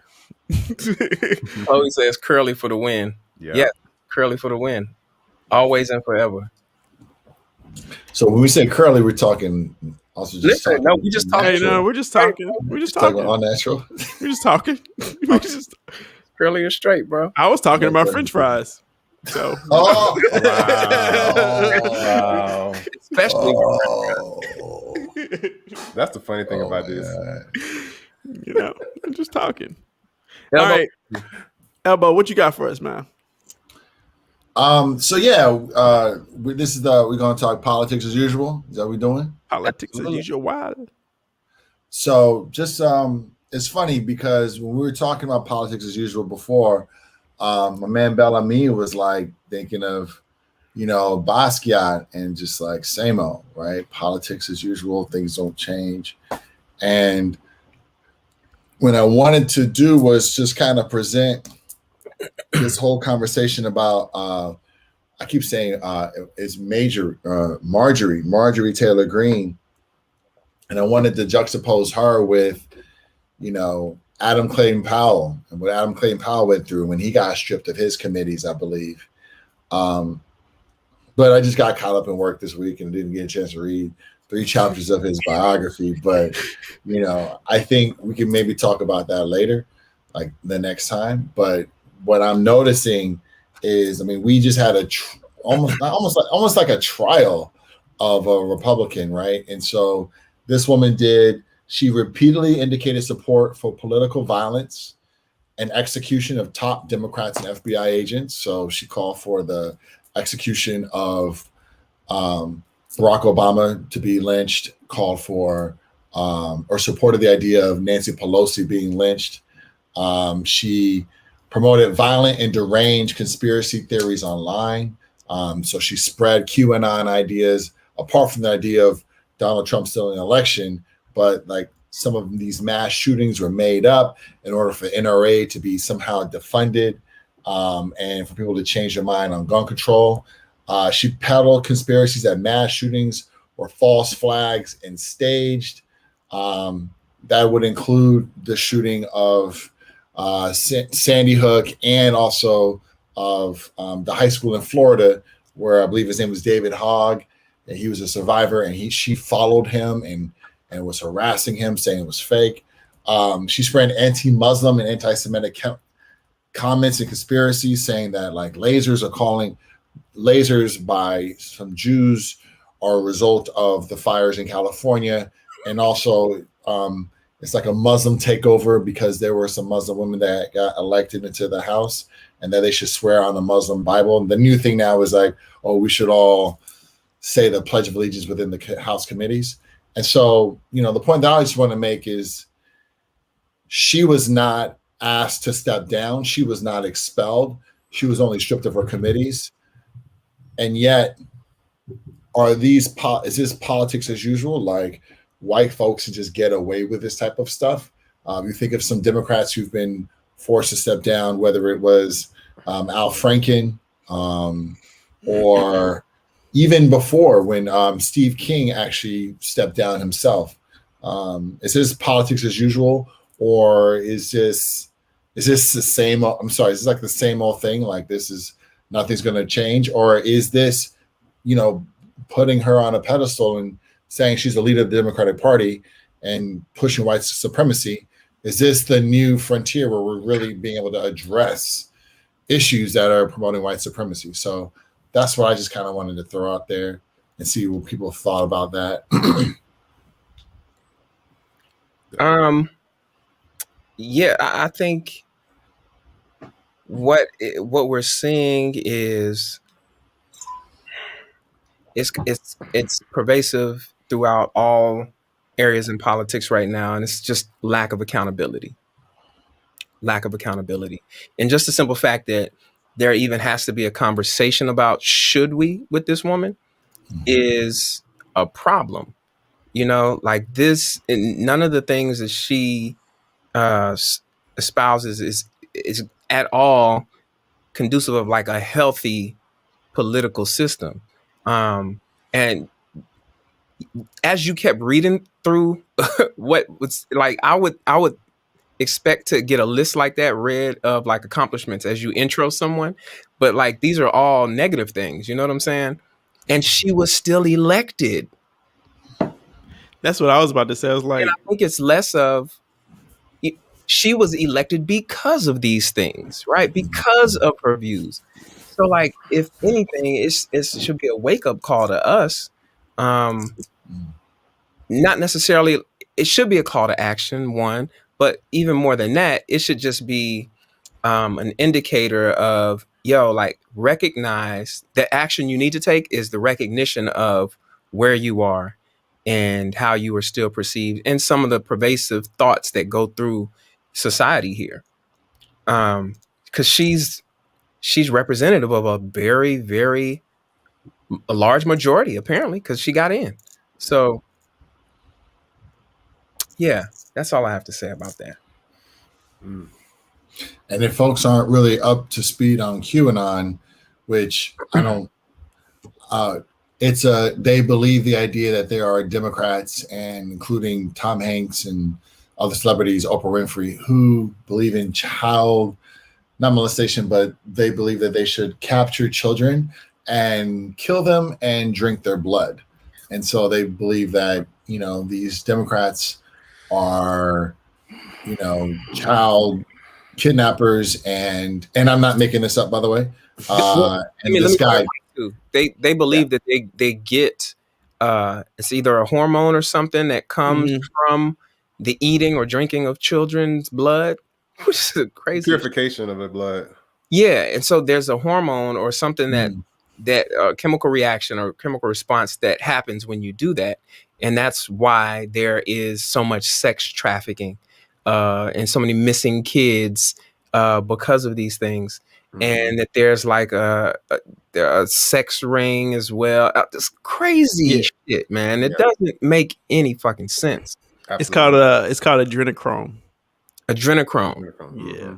Chloe says curly for the win. Yeah, curly for the win. Always and forever. So when we say curly, we're talking also just listen, no, we just talking. Hey, no, we're just talking. We're just talking. All natural. We're just talking. Curly or straight, bro. I was talking about French fries. So wow. Especially that's the funny thing about this. I'm just talking. Elbow. All right. Elbow, what you got for us, man? So yeah, this is we're gonna talk politics as usual. Is that what we're doing? Politics as usual. Wild. So just it's funny because when we were talking about politics as usual before, my man Bel-Ami was thinking of, Basquiat and just same old, right? Politics as usual, things don't change. And what I wanted to do was just kind of present this whole conversation about I keep saying it's Marjorie Taylor Greene, and I wanted to juxtapose her with Adam Clayton Powell and what Adam Clayton Powell went through when he got stripped of his committees, I believe. But I just got caught up in work this week and didn't get a chance to read 3 chapters of his biography. But I think we can maybe talk about that later. like the next time. But what I'm noticing is, I mean, we just had almost like a trial of a Republican, right? And so this woman she repeatedly indicated support for political violence and execution of top Democrats and FBI agents. So she called for the execution of Barack Obama to be lynched, called for or supported the idea of Nancy Pelosi being lynched. She promoted violent and deranged conspiracy theories online. So she spread QAnon ideas, apart from the idea of Donald Trump still in the election, but like some of these mass shootings were made up in order for NRA to be somehow defunded and for people to change their mind on gun control. She peddled conspiracies that mass shootings were false flags and staged. That would include the shooting of Sandy Hook and also of the high school in Florida, where I believe his name was David Hogg, and he was a survivor, and she followed him and was harassing him, saying it was fake. She spread anti-Muslim and anti-Semitic comments and conspiracies, saying that like lasers by some Jews are a result of the fires in California, and also it's like a Muslim takeover because there were some Muslim women that got elected into the House, and that they should swear on the Muslim Bible. And the new thing now is like, oh, we should all say the Pledge of Allegiance within the House committees. And so, the point that I just want to make is she was not asked to step down. She was not expelled. She was only stripped of her committees. And yet, is this politics as usual? Like white folks can just get away with this type of stuff? You think of some Democrats who've been forced to step down, whether it was Al Franken or even before when Steve King actually stepped down himself. Is this politics as usual, or is this the same? I'm sorry, is this like the same old thing? Like nothing's going to change, or is this, putting her on a pedestal and saying she's the leader of the Democratic Party and pushing white supremacy? Is this the new frontier where we're really being able to address issues that are promoting white supremacy? So that's what I just kind of wanted to throw out there and see what people thought about that. Yeah, I think what we're seeing is it's pervasive throughout all areas in politics right now, and it's just lack of accountability. And just the simple fact that there even has to be a conversation about should we with this woman is a problem. Like this, and none of the things that she espouses is at all conducive of like a healthy political system. And as you kept reading through what was like, I would expect to get a list like that read of like accomplishments as you intro someone, but like these are all negative things, you know what I'm saying? And she was still elected. That's what I was about to say. I was like, and I think it's less of she was elected because of these things, right? Because of her views. So like, if anything, it should be a wake-up call to us. Not necessarily, it should be a call to action, one, but even more than that, it should just be an indicator of, like recognize the action you need to take is the recognition of where you are and how you are still perceived and some of the pervasive thoughts that go through society here. Because she's representative of a very, very large majority, apparently, because she got in. So, yeah, that's all I have to say about that. And if folks aren't really up to speed on QAnon, which I don't, they believe the idea that there are Democrats, and including Tom Hanks and other celebrities, Oprah Winfrey, who believe in not molestation, but they believe that they should capture children and kill them and drink their blood. And so they believe that, these Democrats are, child kidnappers, and I'm not making this up, by the way. And let this me guy, too. They believe that they get it's either a hormone or something that comes from the eating or drinking of children's blood, which is crazy. Purification of the blood. Yeah, and so there's a hormone or something that chemical reaction or chemical response that happens when you do that, and that's why there is so much sex trafficking and so many missing kids because of these things, and that there's like a sex ring as well. This crazy shit, man. It doesn't make any fucking sense. Absolutely. It's called adrenochrome. Adrenochrome. Yeah.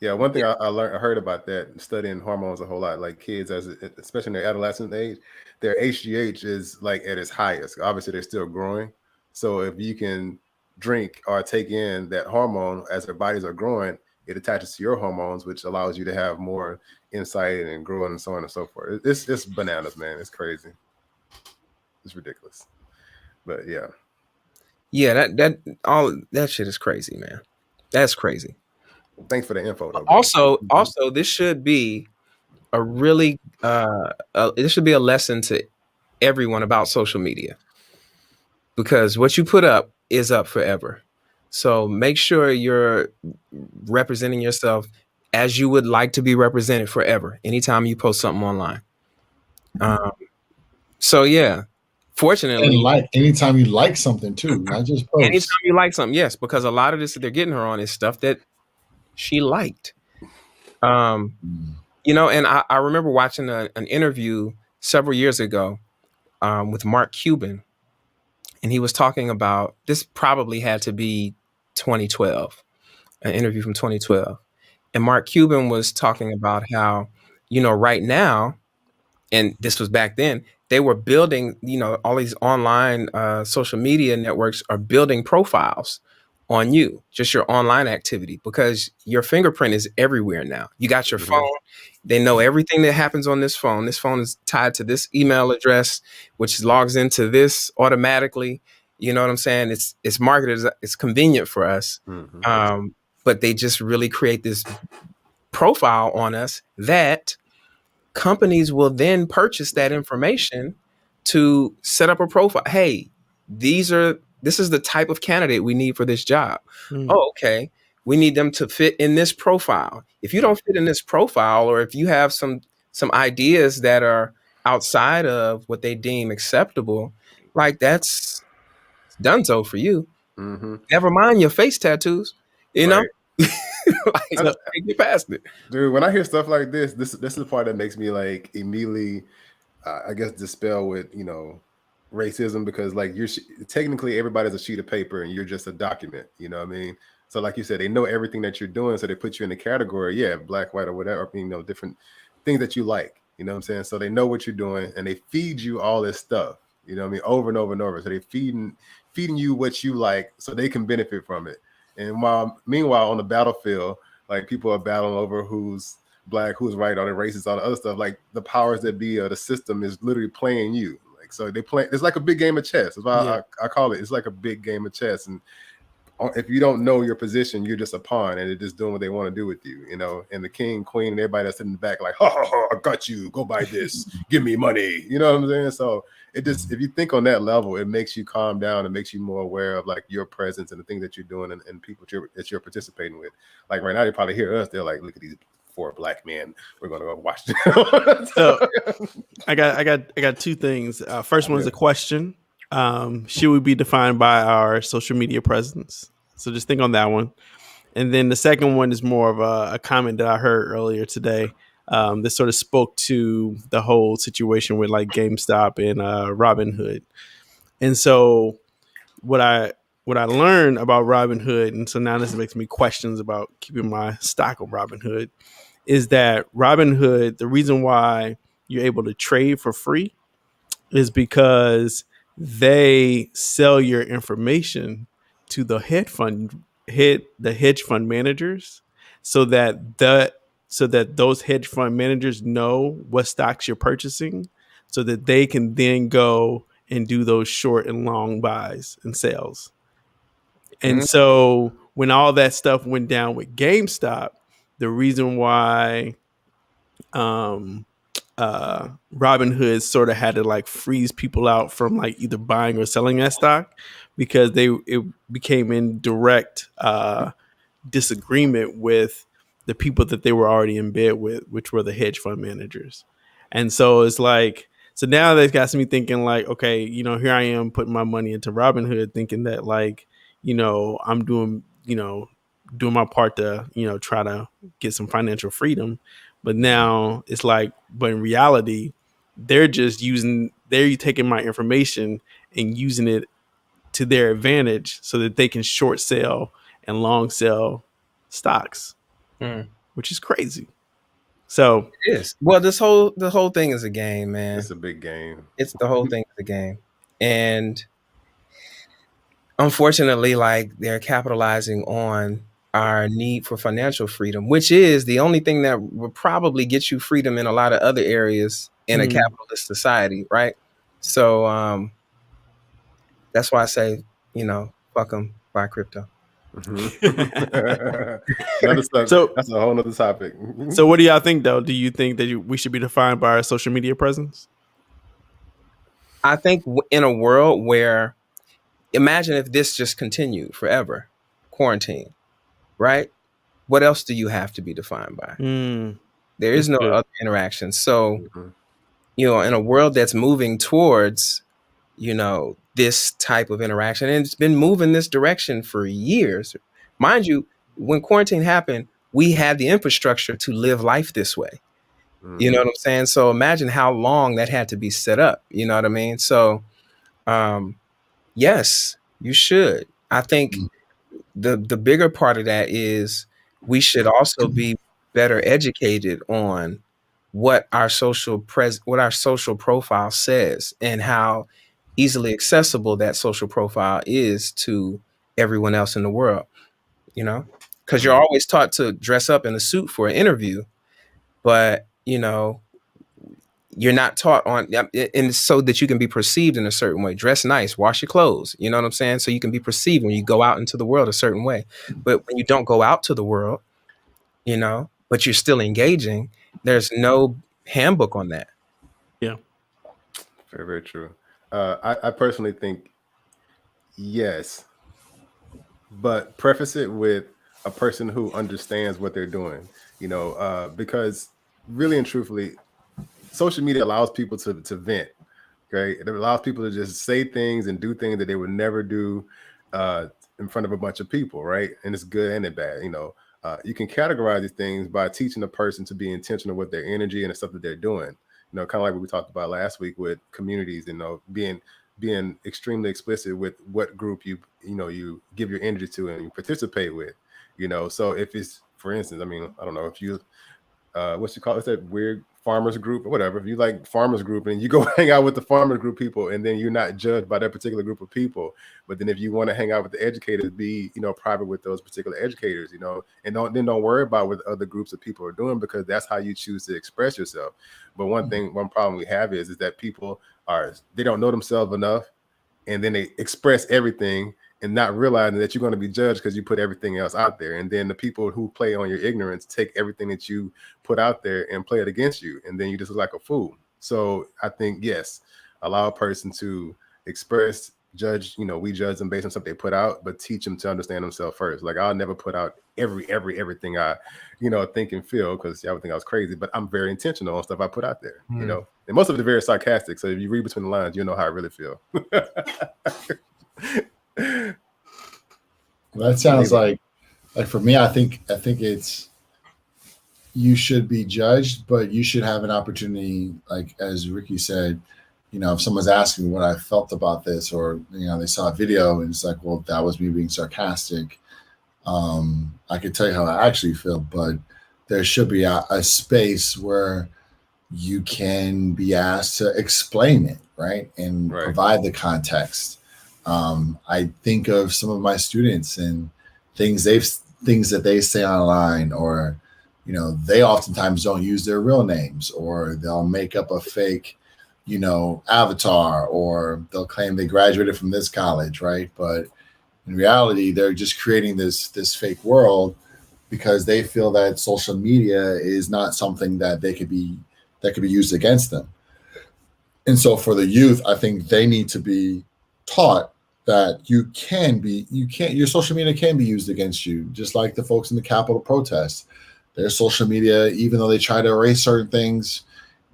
Yeah, one thing I heard about that, studying hormones a whole lot, like kids, especially in their adolescent age, their HGH is like at its highest. Obviously, they're still growing. So if you can drink or take in that hormone as their bodies are growing, it attaches to your hormones, which allows you to have more insight and growing and so on and so forth. It's bananas, man. It's crazy. It's ridiculous. But yeah. Yeah, all that shit is crazy, man. That's crazy. Thanks for the info, though. Also, this should be a really this should be a lesson to everyone about social media, because what you put up is up forever. So make sure you're representing yourself as you would like to be represented forever. Anytime you post something online. So yeah, fortunately, and like anytime you like something too, not just post. Anytime you like something, yes, because a lot of this that they're getting her on is stuff that she liked. You know, and I remember watching an interview several years ago with Mark Cuban, and he was talking about, this probably had to be 2012, an interview from 2012. And Mark Cuban was talking about how, you know, right now, and this was back then, they were building, you know, all these online social media networks are building profiles on you, just your online activity, because your fingerprint is everywhere now. You got your phone. They know everything that happens on this phone. This phone is tied to this email address, which logs into this automatically. You know what I'm saying? It's marketed, it's convenient for us. But they just really create this profile on us that companies will then purchase that information to set up a profile. Hey, this is the type of candidate we need for this job. Oh, okay. We need them to fit in this profile. If you don't fit in this profile, or if you have some ideas that are outside of what they deem acceptable, like that's donezo for you. Never mind your face tattoos, you know? Like, get past it. Dude, when I hear stuff like this is the part that makes me like immediately I guess dispel with, you know, racism, because like you're technically everybody's a sheet of paper and you're just a document, you know what I mean? So like you said, they know everything that you're doing, so they put you in a category, black, white, or whatever, you know, different things that you like, you know what I'm saying? So they know what you're doing and they feed you all this stuff, you know what I mean, over and over and over. So they feeding you what you like so they can benefit from it. And meanwhile on the battlefield, like people are battling over who's black, who's right, all the racist, all the other stuff. Like the powers that be of the system is literally playing you. Like, so they play. It's like a big game of chess. That's why I call it. It's like a big game of chess. And if you don't know your position, you're just a pawn, and they're just doing what they want to do with you. You know, and the king, queen, and everybody that's in the back, like, ha ha ha, I got you. Go buy this. Give me money. You know what I'm saying? So it just, if you think on that level, it makes you calm down. It makes you more aware of like your presence and the things that you're doing and people that you're participating with. Like right now, they probably hear us. They're like, look at these 4 black men. We're gonna go watch them. So I got 2 things. First one is a question. Should we be defined by our social media presence? So just think on that one. And then the second one is more of a comment that I heard earlier today. That sort of spoke to the whole situation with like GameStop and Robinhood. And so what I learned about Robinhood, and so now this makes me questions about keeping my stock on Robinhood, is that Robinhood, the reason why you're able to trade for free is because they sell your information to the hedge fund managers, so that those hedge fund managers know what stocks you're purchasing, so that they can then go and do those short and long buys and sales. And so when all that stuff went down with GameStop, the reason why Robinhood sort of had to like freeze people out from like either buying or selling that stock because it became in direct disagreement with the people that they were already in bed with, which were the hedge fund managers. And so it's like, so now they've got me thinking like, okay, here I am putting my money into Robinhood thinking that like, I'm doing my part to, try to get some financial freedom. But now it's like, but in reality, they're taking my information and using it to their advantage so that they can short sell and long sell stocks, which is crazy. So it is. Well, the whole thing is a game, man. It's a big game. It's the whole thing is a game. And unfortunately, like they're capitalizing on our need for financial freedom, which is the only thing that will probably get you freedom in a lot of other areas in a capitalist society, right? So that's why I say, fuck them, buy crypto. So that's a whole nother topic. So what do y'all think though? Do you think that we should be defined by our social media presence? I think in a world where, imagine if this just continued forever, quarantine, right? What else do you have to be defined by? There is no other interaction. So, in a world that's moving towards, this type of interaction, and it's been moving this direction for years. Mind you, when quarantine happened, we had the infrastructure to live life this way. You know what I'm saying? So imagine how long that had to be set up. You know what I mean? So, yes, you should. I think the bigger part of that is we should also be better educated on what our social profile says and how easily accessible that social profile is to everyone else in the world, because you're always taught to dress up in a suit for an interview, but you're not taught on, and so that you can be perceived in a certain way. Dress nice, wash your clothes, you know what I'm saying? So you can be perceived when you go out into the world a certain way. But when you don't go out to the world, but you're still engaging, there's no handbook on that. Yeah. Very, very true. I personally think yes, but preface it with a person who understands what they're doing, because really and truthfully, social media allows people to vent. Okay, it allows people to just say things and do things that they would never do in front of a bunch of people, right? And it's good and it's bad. You can categorize these things by teaching a person to be intentional with their energy and the stuff that they're doing. Kind of like what we talked about last week with communities, being extremely explicit with what group you give your energy to and you participate with. So if it's, for instance, I don't know if you what you call it, it's that weird farmers group or whatever. If you like farmers group and you go hang out with the farmers group people, and then you're not judged by that particular group of people. But then if you want to hang out with the educators, be private with those particular educators, and don't worry about what other groups of people are doing, because that's how you choose to express yourself. But one problem we have is that people they don't know themselves enough, and then they express everything and not realizing that you're going to be judged because you put everything else out there. And then the people who play on your ignorance take everything that you put out there and play it against you. And then you just look like a fool. So I think, yes, allow a person to express, judge, we judge them based on something they put out, but teach them to understand themselves first. Like, I'll never put out everything I, think and feel, because I would think I was crazy, but I'm very intentional on stuff I put out there, and most of it is very sarcastic. So if you read between the lines, you'll know how I really feel. Well, that sounds like for me, I think it's, you should be judged, but you should have an opportunity, like as Ricky said, if someone's asking what I felt about this, or they saw a video and it's like, well, that was me being sarcastic, I could tell you how I actually feel. But there should be a space where you can be asked to explain it, right, and provide the context. I think of some of my students and things that they say online, or they oftentimes don't use their real names, or they'll make up a fake avatar, or they'll claim they graduated from this college, right? But In reality, they're just creating this fake world because they feel that social media is not something that could be used against them. And so for the youth, I think they need to be taught that your social media can be used against you, just like the folks in the Capitol protests. Their social media, even though they try to erase certain things,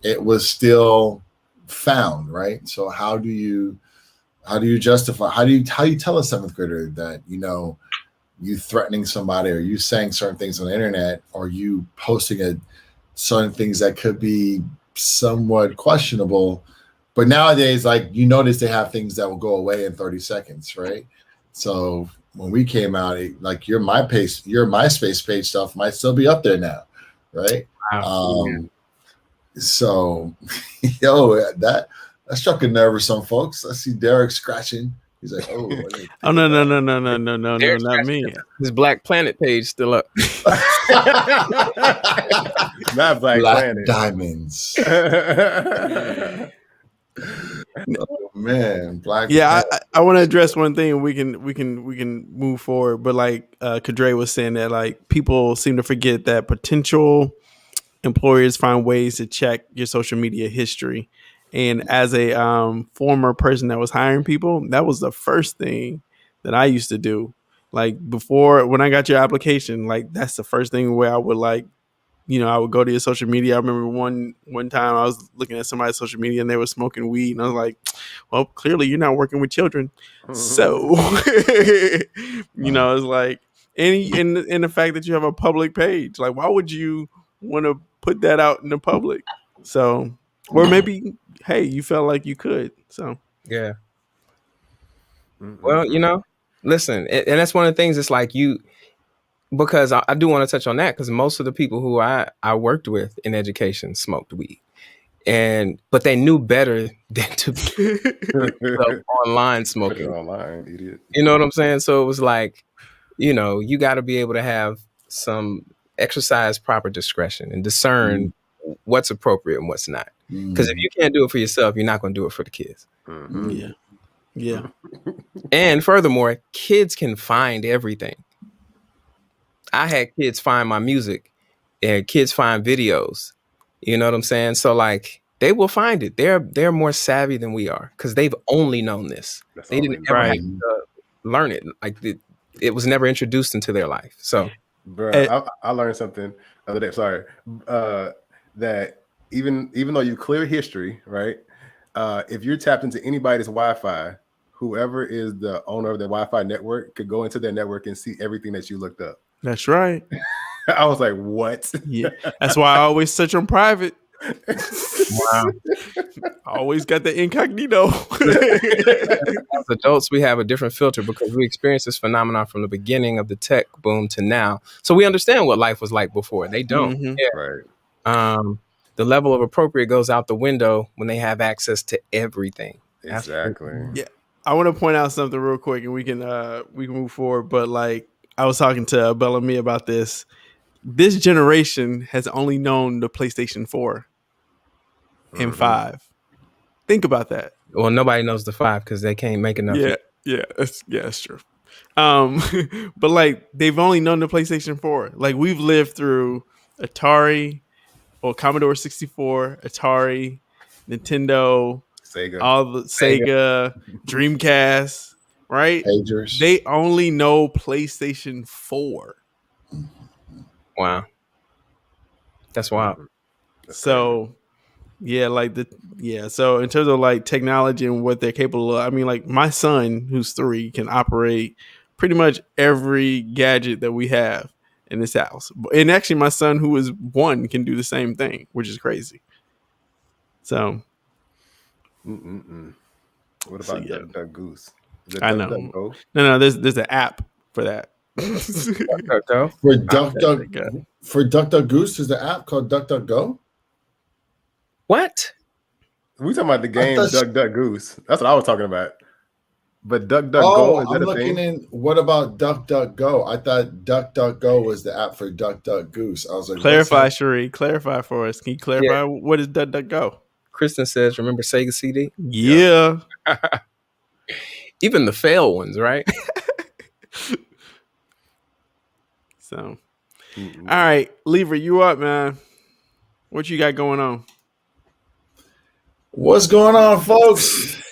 it was still found, right? So how do you justify, how do you tell a seventh grader that, you threatening somebody, or you saying certain things on the internet, or you posting certain things that could be somewhat questionable? But nowadays, you notice they have things that will go away in 30 seconds, right? So when we came out, your MySpace page stuff might still be up there now, right? Wow. So, that struck a nerve with some folks. I see Derek scratching. He's like, "Oh, oh no, not me." His Black Planet page still up. Not Black Planet. Diamonds. Oh, man, Black. Yeah, I want to address one thing, and we can move forward. But Kadre was saying that people seem to forget that potential employers find ways to check your social media history. And as a former person that was hiring people, that was the first thing that I used to do. Before, when I got your application, that's the first thing where I would I would go to your social media. I remember one time I was looking at somebody's social media and they were smoking weed, and I was like, well, clearly you're not working with children. So, it's like, and the fact that you have a public page, why would you want to put that out in the public? So, or maybe, hey, you felt like you could. So, yeah. Well, listen, and that's one of the things. It's like because I do want to touch on that, because most of the people who I worked with in education smoked weed, but they knew better than to online smoking. Online, idiot. You know what I'm saying? So it was like, you got to be able to have some exercise proper discretion and discern what's appropriate and what's not. Because if you can't do it for yourself, you're not going to do it for the kids. Mm-hmm. Yeah. And furthermore, kids can find everything. I had kids find my music, and kids find videos. You know what I'm saying? So they will find it. They're more savvy than we are, because they've only known this. They didn't ever have to learn it. It was never introduced into their life. So, bro, I learned something the other day. Sorry, that even though you clear history, right? If you're tapped into anybody's Wi-Fi, whoever is the owner of the Wi-Fi network could go into their network and see everything that you looked up. That's right. I was like, what? Yeah. That's why I always search on private. wow. I always got the incognito. As adults, we have a different filter because we experienced this phenomenon from the beginning of the tech boom to now. So we understand what life was like before. They don't. Mm-hmm. Yeah. Right. The level of appropriate goes out the window when they have access to everything. Exactly. Yeah. I want to point out something real quick, and we can move forward. But I was talking to Bel-Ami about this. This generation has only known the PlayStation 4 and 5. Think about that. Well, nobody knows the 5 because they can't make enough. Yeah, that's true. But they've only known the PlayStation 4. We've lived through Atari, or Commodore 64, Atari, Nintendo, Sega, all the Sega, Dreamcast, right? Pagers. They only know PlayStation 4. Wow. That's wild. So, so in terms of technology and what they're capable of, I mean, my son, who's 3, can operate pretty much every gadget that we have in this house. And actually, my son, who is 1, can do the same thing, which is crazy. So, what about Duck Goose? I know. No, there's an app for that. For DuckDuck Goose, there's an app called DuckDuckGo. What? We talking about the game Duck Goose. That's what I was talking about. But DuckDuckGo, is that I'm a looking thing? in. What about DuckDuckGo? I thought DuckDuckGo was the app for Duck Goose. I was like, clarify, Cherie. Clarify for us. Can you clarify what is DuckDuckGo? Kristen says, remember Sega CD? Yeah. Even the fail ones, right? So, all right, Lever, you up, man? What you got going on? What's going on, folks?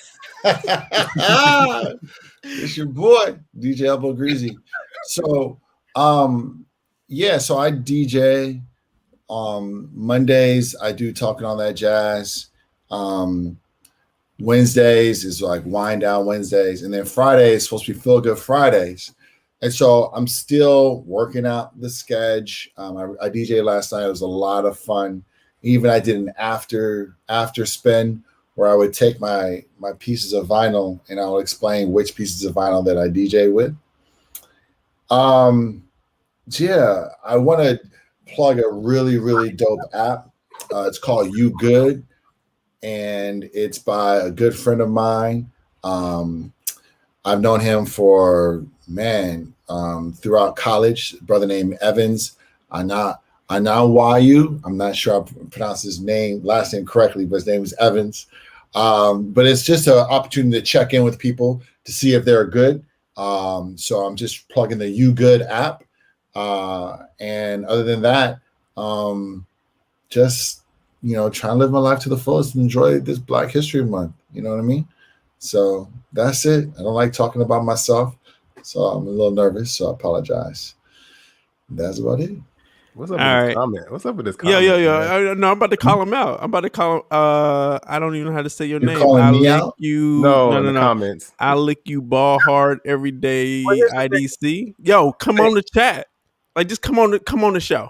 It's your boy, DJ Elbow Greasy. So, yeah, so I DJ. Mondays, I do Talking on That Jazz. Wednesdays is like Wind Down Wednesdays. And then Friday is supposed to be Feel Good Fridays. And so I'm still working out the sketch. I DJed last night. It was a lot of fun. Even I did an after spin where I would take my pieces of vinyl and I would explain which pieces of vinyl that I DJ with. Yeah, I want to plug a really, really dope app. It's called You Good, and it's by a good friend of mine. I've known him for throughout college. A brother named Evans. Anawayu. I'm not sure I pronounced his last name correctly, but his name is Evans. But it's just an opportunity to check in with people to see if they're good. So I'm just plugging the You Good app. And other than that, just, trying to live my life to the fullest and enjoy this Black History Month. You know what I mean? So that's it. I don't like talking about myself, so I'm a little nervous, so I apologize. That's about it. What's up with this comment? What's up with this comment? Yeah. No, I'm about to call him out. I'm about to call him. I don't even know how to say your name. Calling me out? No. Comments. I lick you ball hard every day. IDC. Yo, come on the chat. Like, just come on the show.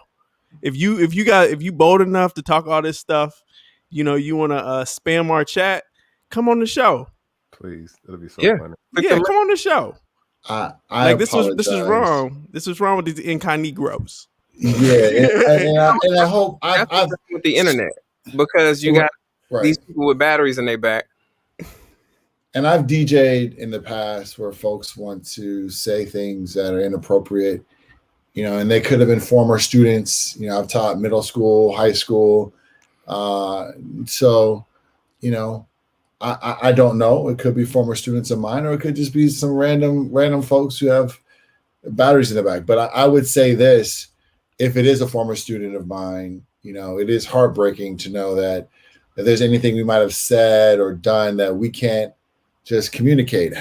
If you bold enough to talk all this stuff, you want to spam our chat, come on the show. Please, it'll be so funny. Yeah, come on the show. I like this was wrong. This was wrong with these incognegros. Yeah, and I hope I've with the internet, because you got these people with batteries in their back. And I've DJ'd in the past where folks want to say things that are inappropriate, and they could have been former students. I've taught middle school, high school. So, I don't know. It could be former students of mine, or it could just be some random folks who have batteries in the back. But I would say this: if it is a former student of mine, it is heartbreaking to know that if there's anything we might have said or done that we can't just communicate,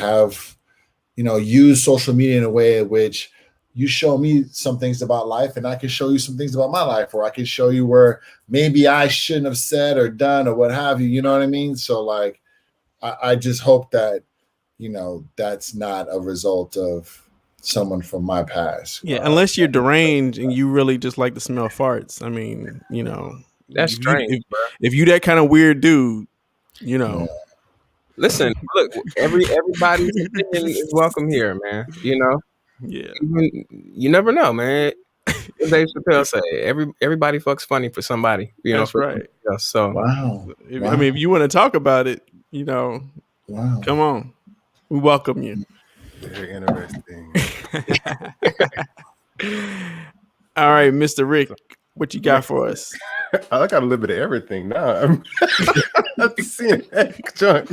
use social media in a way in which you show me some things about life and I can show you some things about my life, or I can show you where maybe I shouldn't have said or done or what have you. You know what I mean? So like, I just hope that, that's not a result of someone from my past. Yeah, unless you're deranged and you really just like to smell farts. I mean, that's strange. If you that kind of weird dude, Yeah. Listen, look, everybody's opinion is welcome here, man. Yeah. You never know, man. Dave Chappelle say everybody fucks funny for somebody. That's right. So Wow. I mean, if you want to talk about it, wow. Come on, we welcome you. Very interesting. All right, Mr. Rick, what you got for us? I got a little bit of everything now. I'm seeing that junk.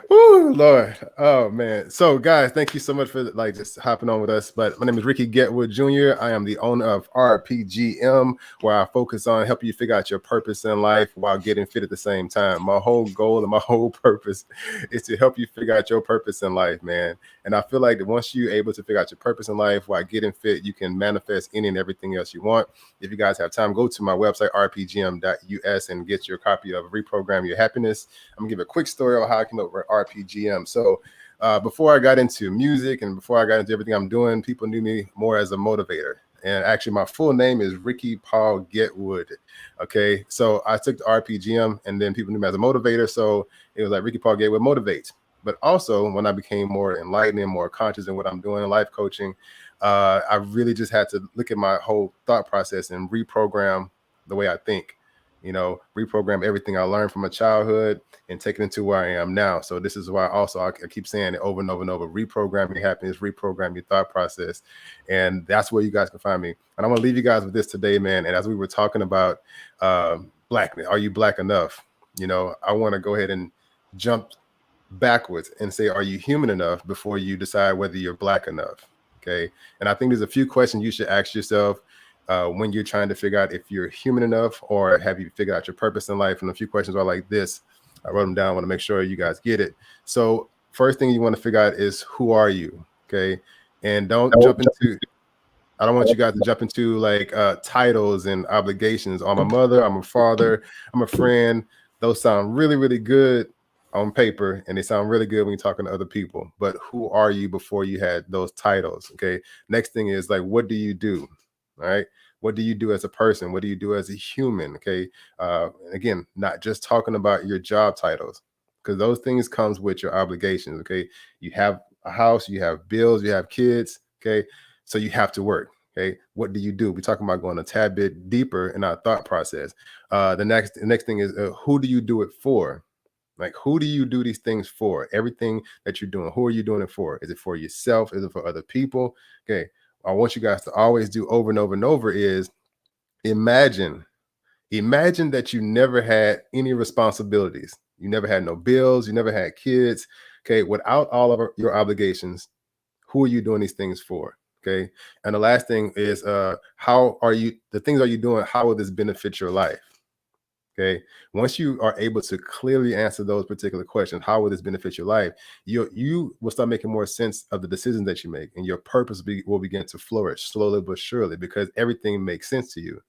Oh Lord. Oh man. So guys, thank you so much for just hopping on with us. But my name is Ricky Getwood Jr. I am the owner of RPGM, where I focus on helping you figure out your purpose in life while getting fit at the same time. My whole goal and my whole purpose is to help you figure out your purpose in life, man. And I feel like that once you're able to figure out your purpose in life while getting fit, you can manifest any and everything else you want. If you guys have time, go to my website, rpgm.us, and get your copy of Reprogram Your Happiness. I'm gonna give a quick story on how I came up with RPGM. So before I got into music and before I got into everything I'm doing, people knew me more as a motivator. And actually, my full name is Ricky Paul Getwood. Okay, so I took the RPGM, and then people knew me as a motivator. So it was like Ricky Paul Getwood motivates. But also, when I became more enlightened and more conscious in what I'm doing in life coaching, I really just had to look at my whole thought process and reprogram the way I think. Reprogram everything I learned from my childhood and take it into where I am now. So this is why also I keep saying it over and over and over: reprogram your happiness, reprogram your thought process. And that's where you guys can find me. And I'm gonna leave you guys with this today, man. And as we were talking about blackness, are you black enough? I want to go ahead and jump backwards and say, are you human enough before you decide whether you're black enough? Okay. And I think there's a few questions you should ask yourself when you're trying to figure out if you're human enough or have you figured out your purpose in life. And a few questions are like this. I wrote them down. I want to make sure you guys get it. So first thing you want to figure out is, who are you? Okay. And don't jump into, I don't want you guys to jump into like titles and obligations. I'm a mother, I'm a father, I'm a friend. Those sound really, really good on paper, and they sound really good when you're talking to other people. But who are you before you had those titles? Okay. Next thing is like, what do you do? All right. What do you do as a person? What do you do as a human? Okay. Again, not just talking about your job titles, because those things comes with your obligations. Okay. You have a house, you have bills, you have kids. Okay. So you have to work. Okay. What do you do? We're talking about going a tad bit deeper in our thought process. The next thing is, who do you do it for? Like, who do you do these things for? Everything that you're doing, who are you doing it for? Is it for yourself? Is it for other people? Okay. I want you guys to always do over and over and over is imagine that you never had any responsibilities. You never had no bills. You never had kids. Okay. Without all of your obligations, who are you doing these things for? Okay. And the last thing is, the things are you doing? How will this benefit your life? Okay. Once you are able to clearly answer those particular questions, how will this benefit your life? You will start making more sense of the decisions that you make, and your purpose will begin to flourish slowly but surely, because everything makes sense to you.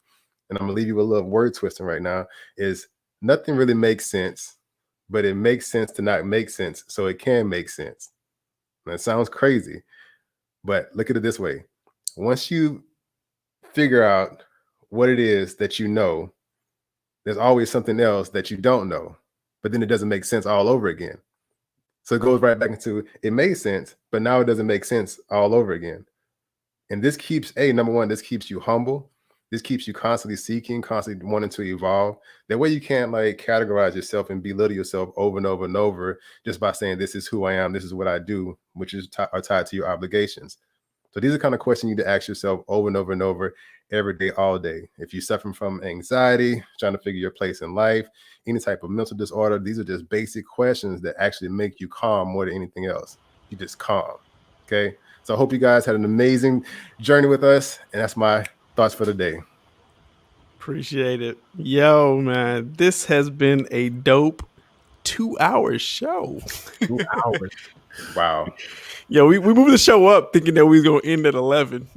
And I'm gonna leave you with a little word twisting right now. Is nothing really makes sense, but it makes sense to not make sense, so it can make sense. That sounds crazy, but look at it this way: once you figure out what it is that you know, there's always something else that you don't know, but then it doesn't make sense all over again. So it goes right back into, it made sense, but now it doesn't make sense all over again. And this keeps, number one, this keeps you humble. This keeps you constantly seeking, constantly wanting to evolve. That way you can't like categorize yourself and belittle yourself over and over and over just by saying, this is who I am, this is what I do, which is are tied to your obligations. So these are kind of questions you need to ask yourself over and over and over, every day, all day. If you're suffering from anxiety, trying to figure your place in life, any type of mental disorder, these are just basic questions that actually make you calm more than anything else. You just calm. Okay. So I hope you guys had an amazing journey with us. And that's my thoughts for the day. Appreciate it. Yo, man, this has been a dope 2-hour show. 2 hours. Wow. Yo, we moved the show up thinking that we was going to end at 11,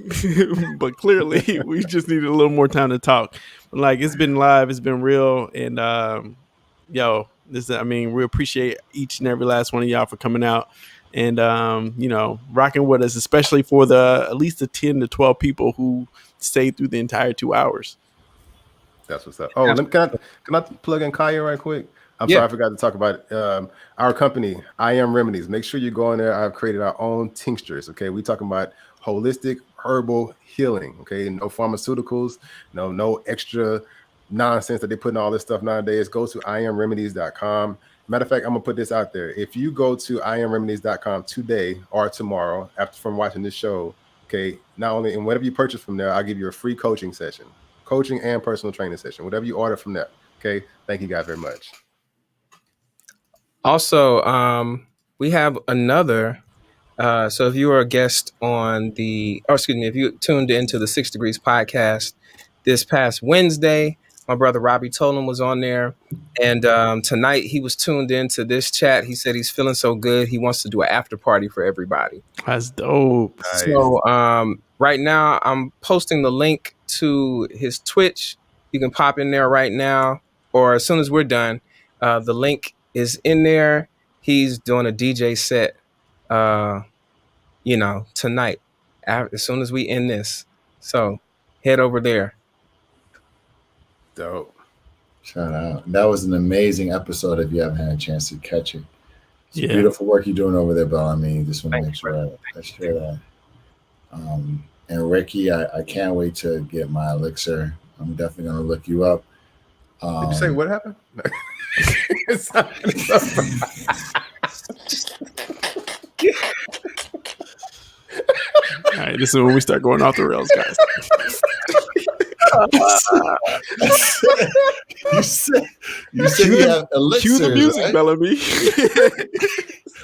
but clearly we just needed a little more time to talk. But like, it's been live, it's been real. And we appreciate each and every last one of y'all for coming out and, rocking with us, especially for at least the 10 to 12 people who stayed through the entire 2 hours. That's what's up. Oh, can I plug in Kaya right quick? I'm sorry, I forgot to talk about our company, I Am Remedies. Make sure you go in there. I've created our own tinctures. Okay, we talking about holistic herbal healing. Okay, no pharmaceuticals, no extra nonsense that they put in all this stuff nowadays. Go to IamRemedies.com. Matter of fact, I'm gonna put this out there. If you go to IamRemedies.com today or tomorrow, from watching this show, okay, not only and whatever you purchase from there, I'll give you a free coaching and personal training session. Whatever you order from there. Okay, thank you guys very much. Also, we have another. So if you are a guest on if you tuned into the 6 Degrees podcast this past Wednesday, my brother Robbie Tolan was on there. And tonight he was tuned into this chat. He said he's feeling so good. He wants to do an after party for everybody. That's dope. Nice. So right now I'm posting the link to his Twitch. You can pop in there right now, or as soon as we're done, the link is in there. He's doing a DJ set, tonight, as soon as we end this. So head over there. Dope. Shout out. That was an amazing episode if you haven't had a chance to catch it. It's Yeah. beautiful work you're doing over there, Bel-Ami. Just want to make sure I share that. And Ricky, I can't wait to get my elixir. I'm definitely going to look you up. Did you say what happened? All right, this is when we start going off the rails, guys. You said you have elixirs. Cue the music, right? Bel-Ami.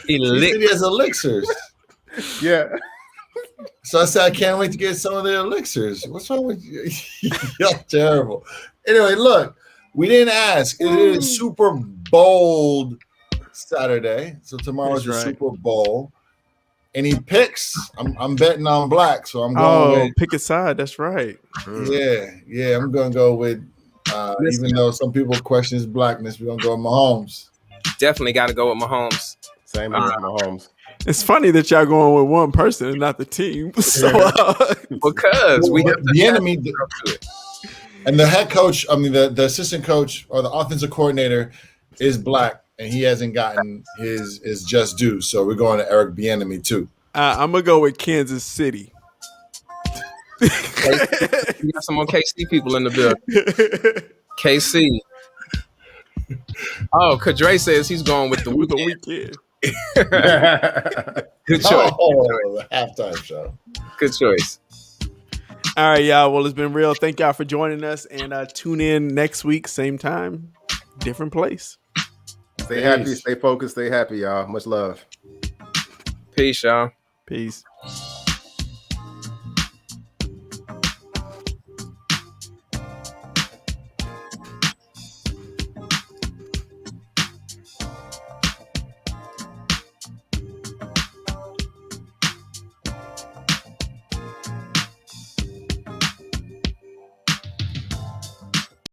You said he has elixirs. Yeah. So I said, I can't wait to get some of the elixirs. What's wrong with you? You're terrible. Anyway, look, we didn't ask. It is Super Bowl Saturday. So tomorrow's the Super Bowl. Any picks? I'm betting on black, so I'm going with pick a side. That's right. Yeah. I'm gonna go with even though some people question his blackness, we're gonna go with Mahomes. Definitely got to go with Mahomes. Same as Mahomes. It's funny that y'all going with one person and not the team. So because we have the enemy and the head coach, I mean the assistant coach or the offensive coordinator is black. And he hasn't gotten his just due. So we're going to Eric Bel-Ami too. I'm going to go with Kansas City. We got some more KC people in the building. KC. Oh, Kadre says he's going with the weekend. Good choice. Oh, halftime show. Good choice. All right, y'all. Well, it's been real. Thank y'all for joining us. And tune in next week, same time, different place. Stay happy, stay focused, stay happy, y'all. Much love. Peace, y'all. Peace.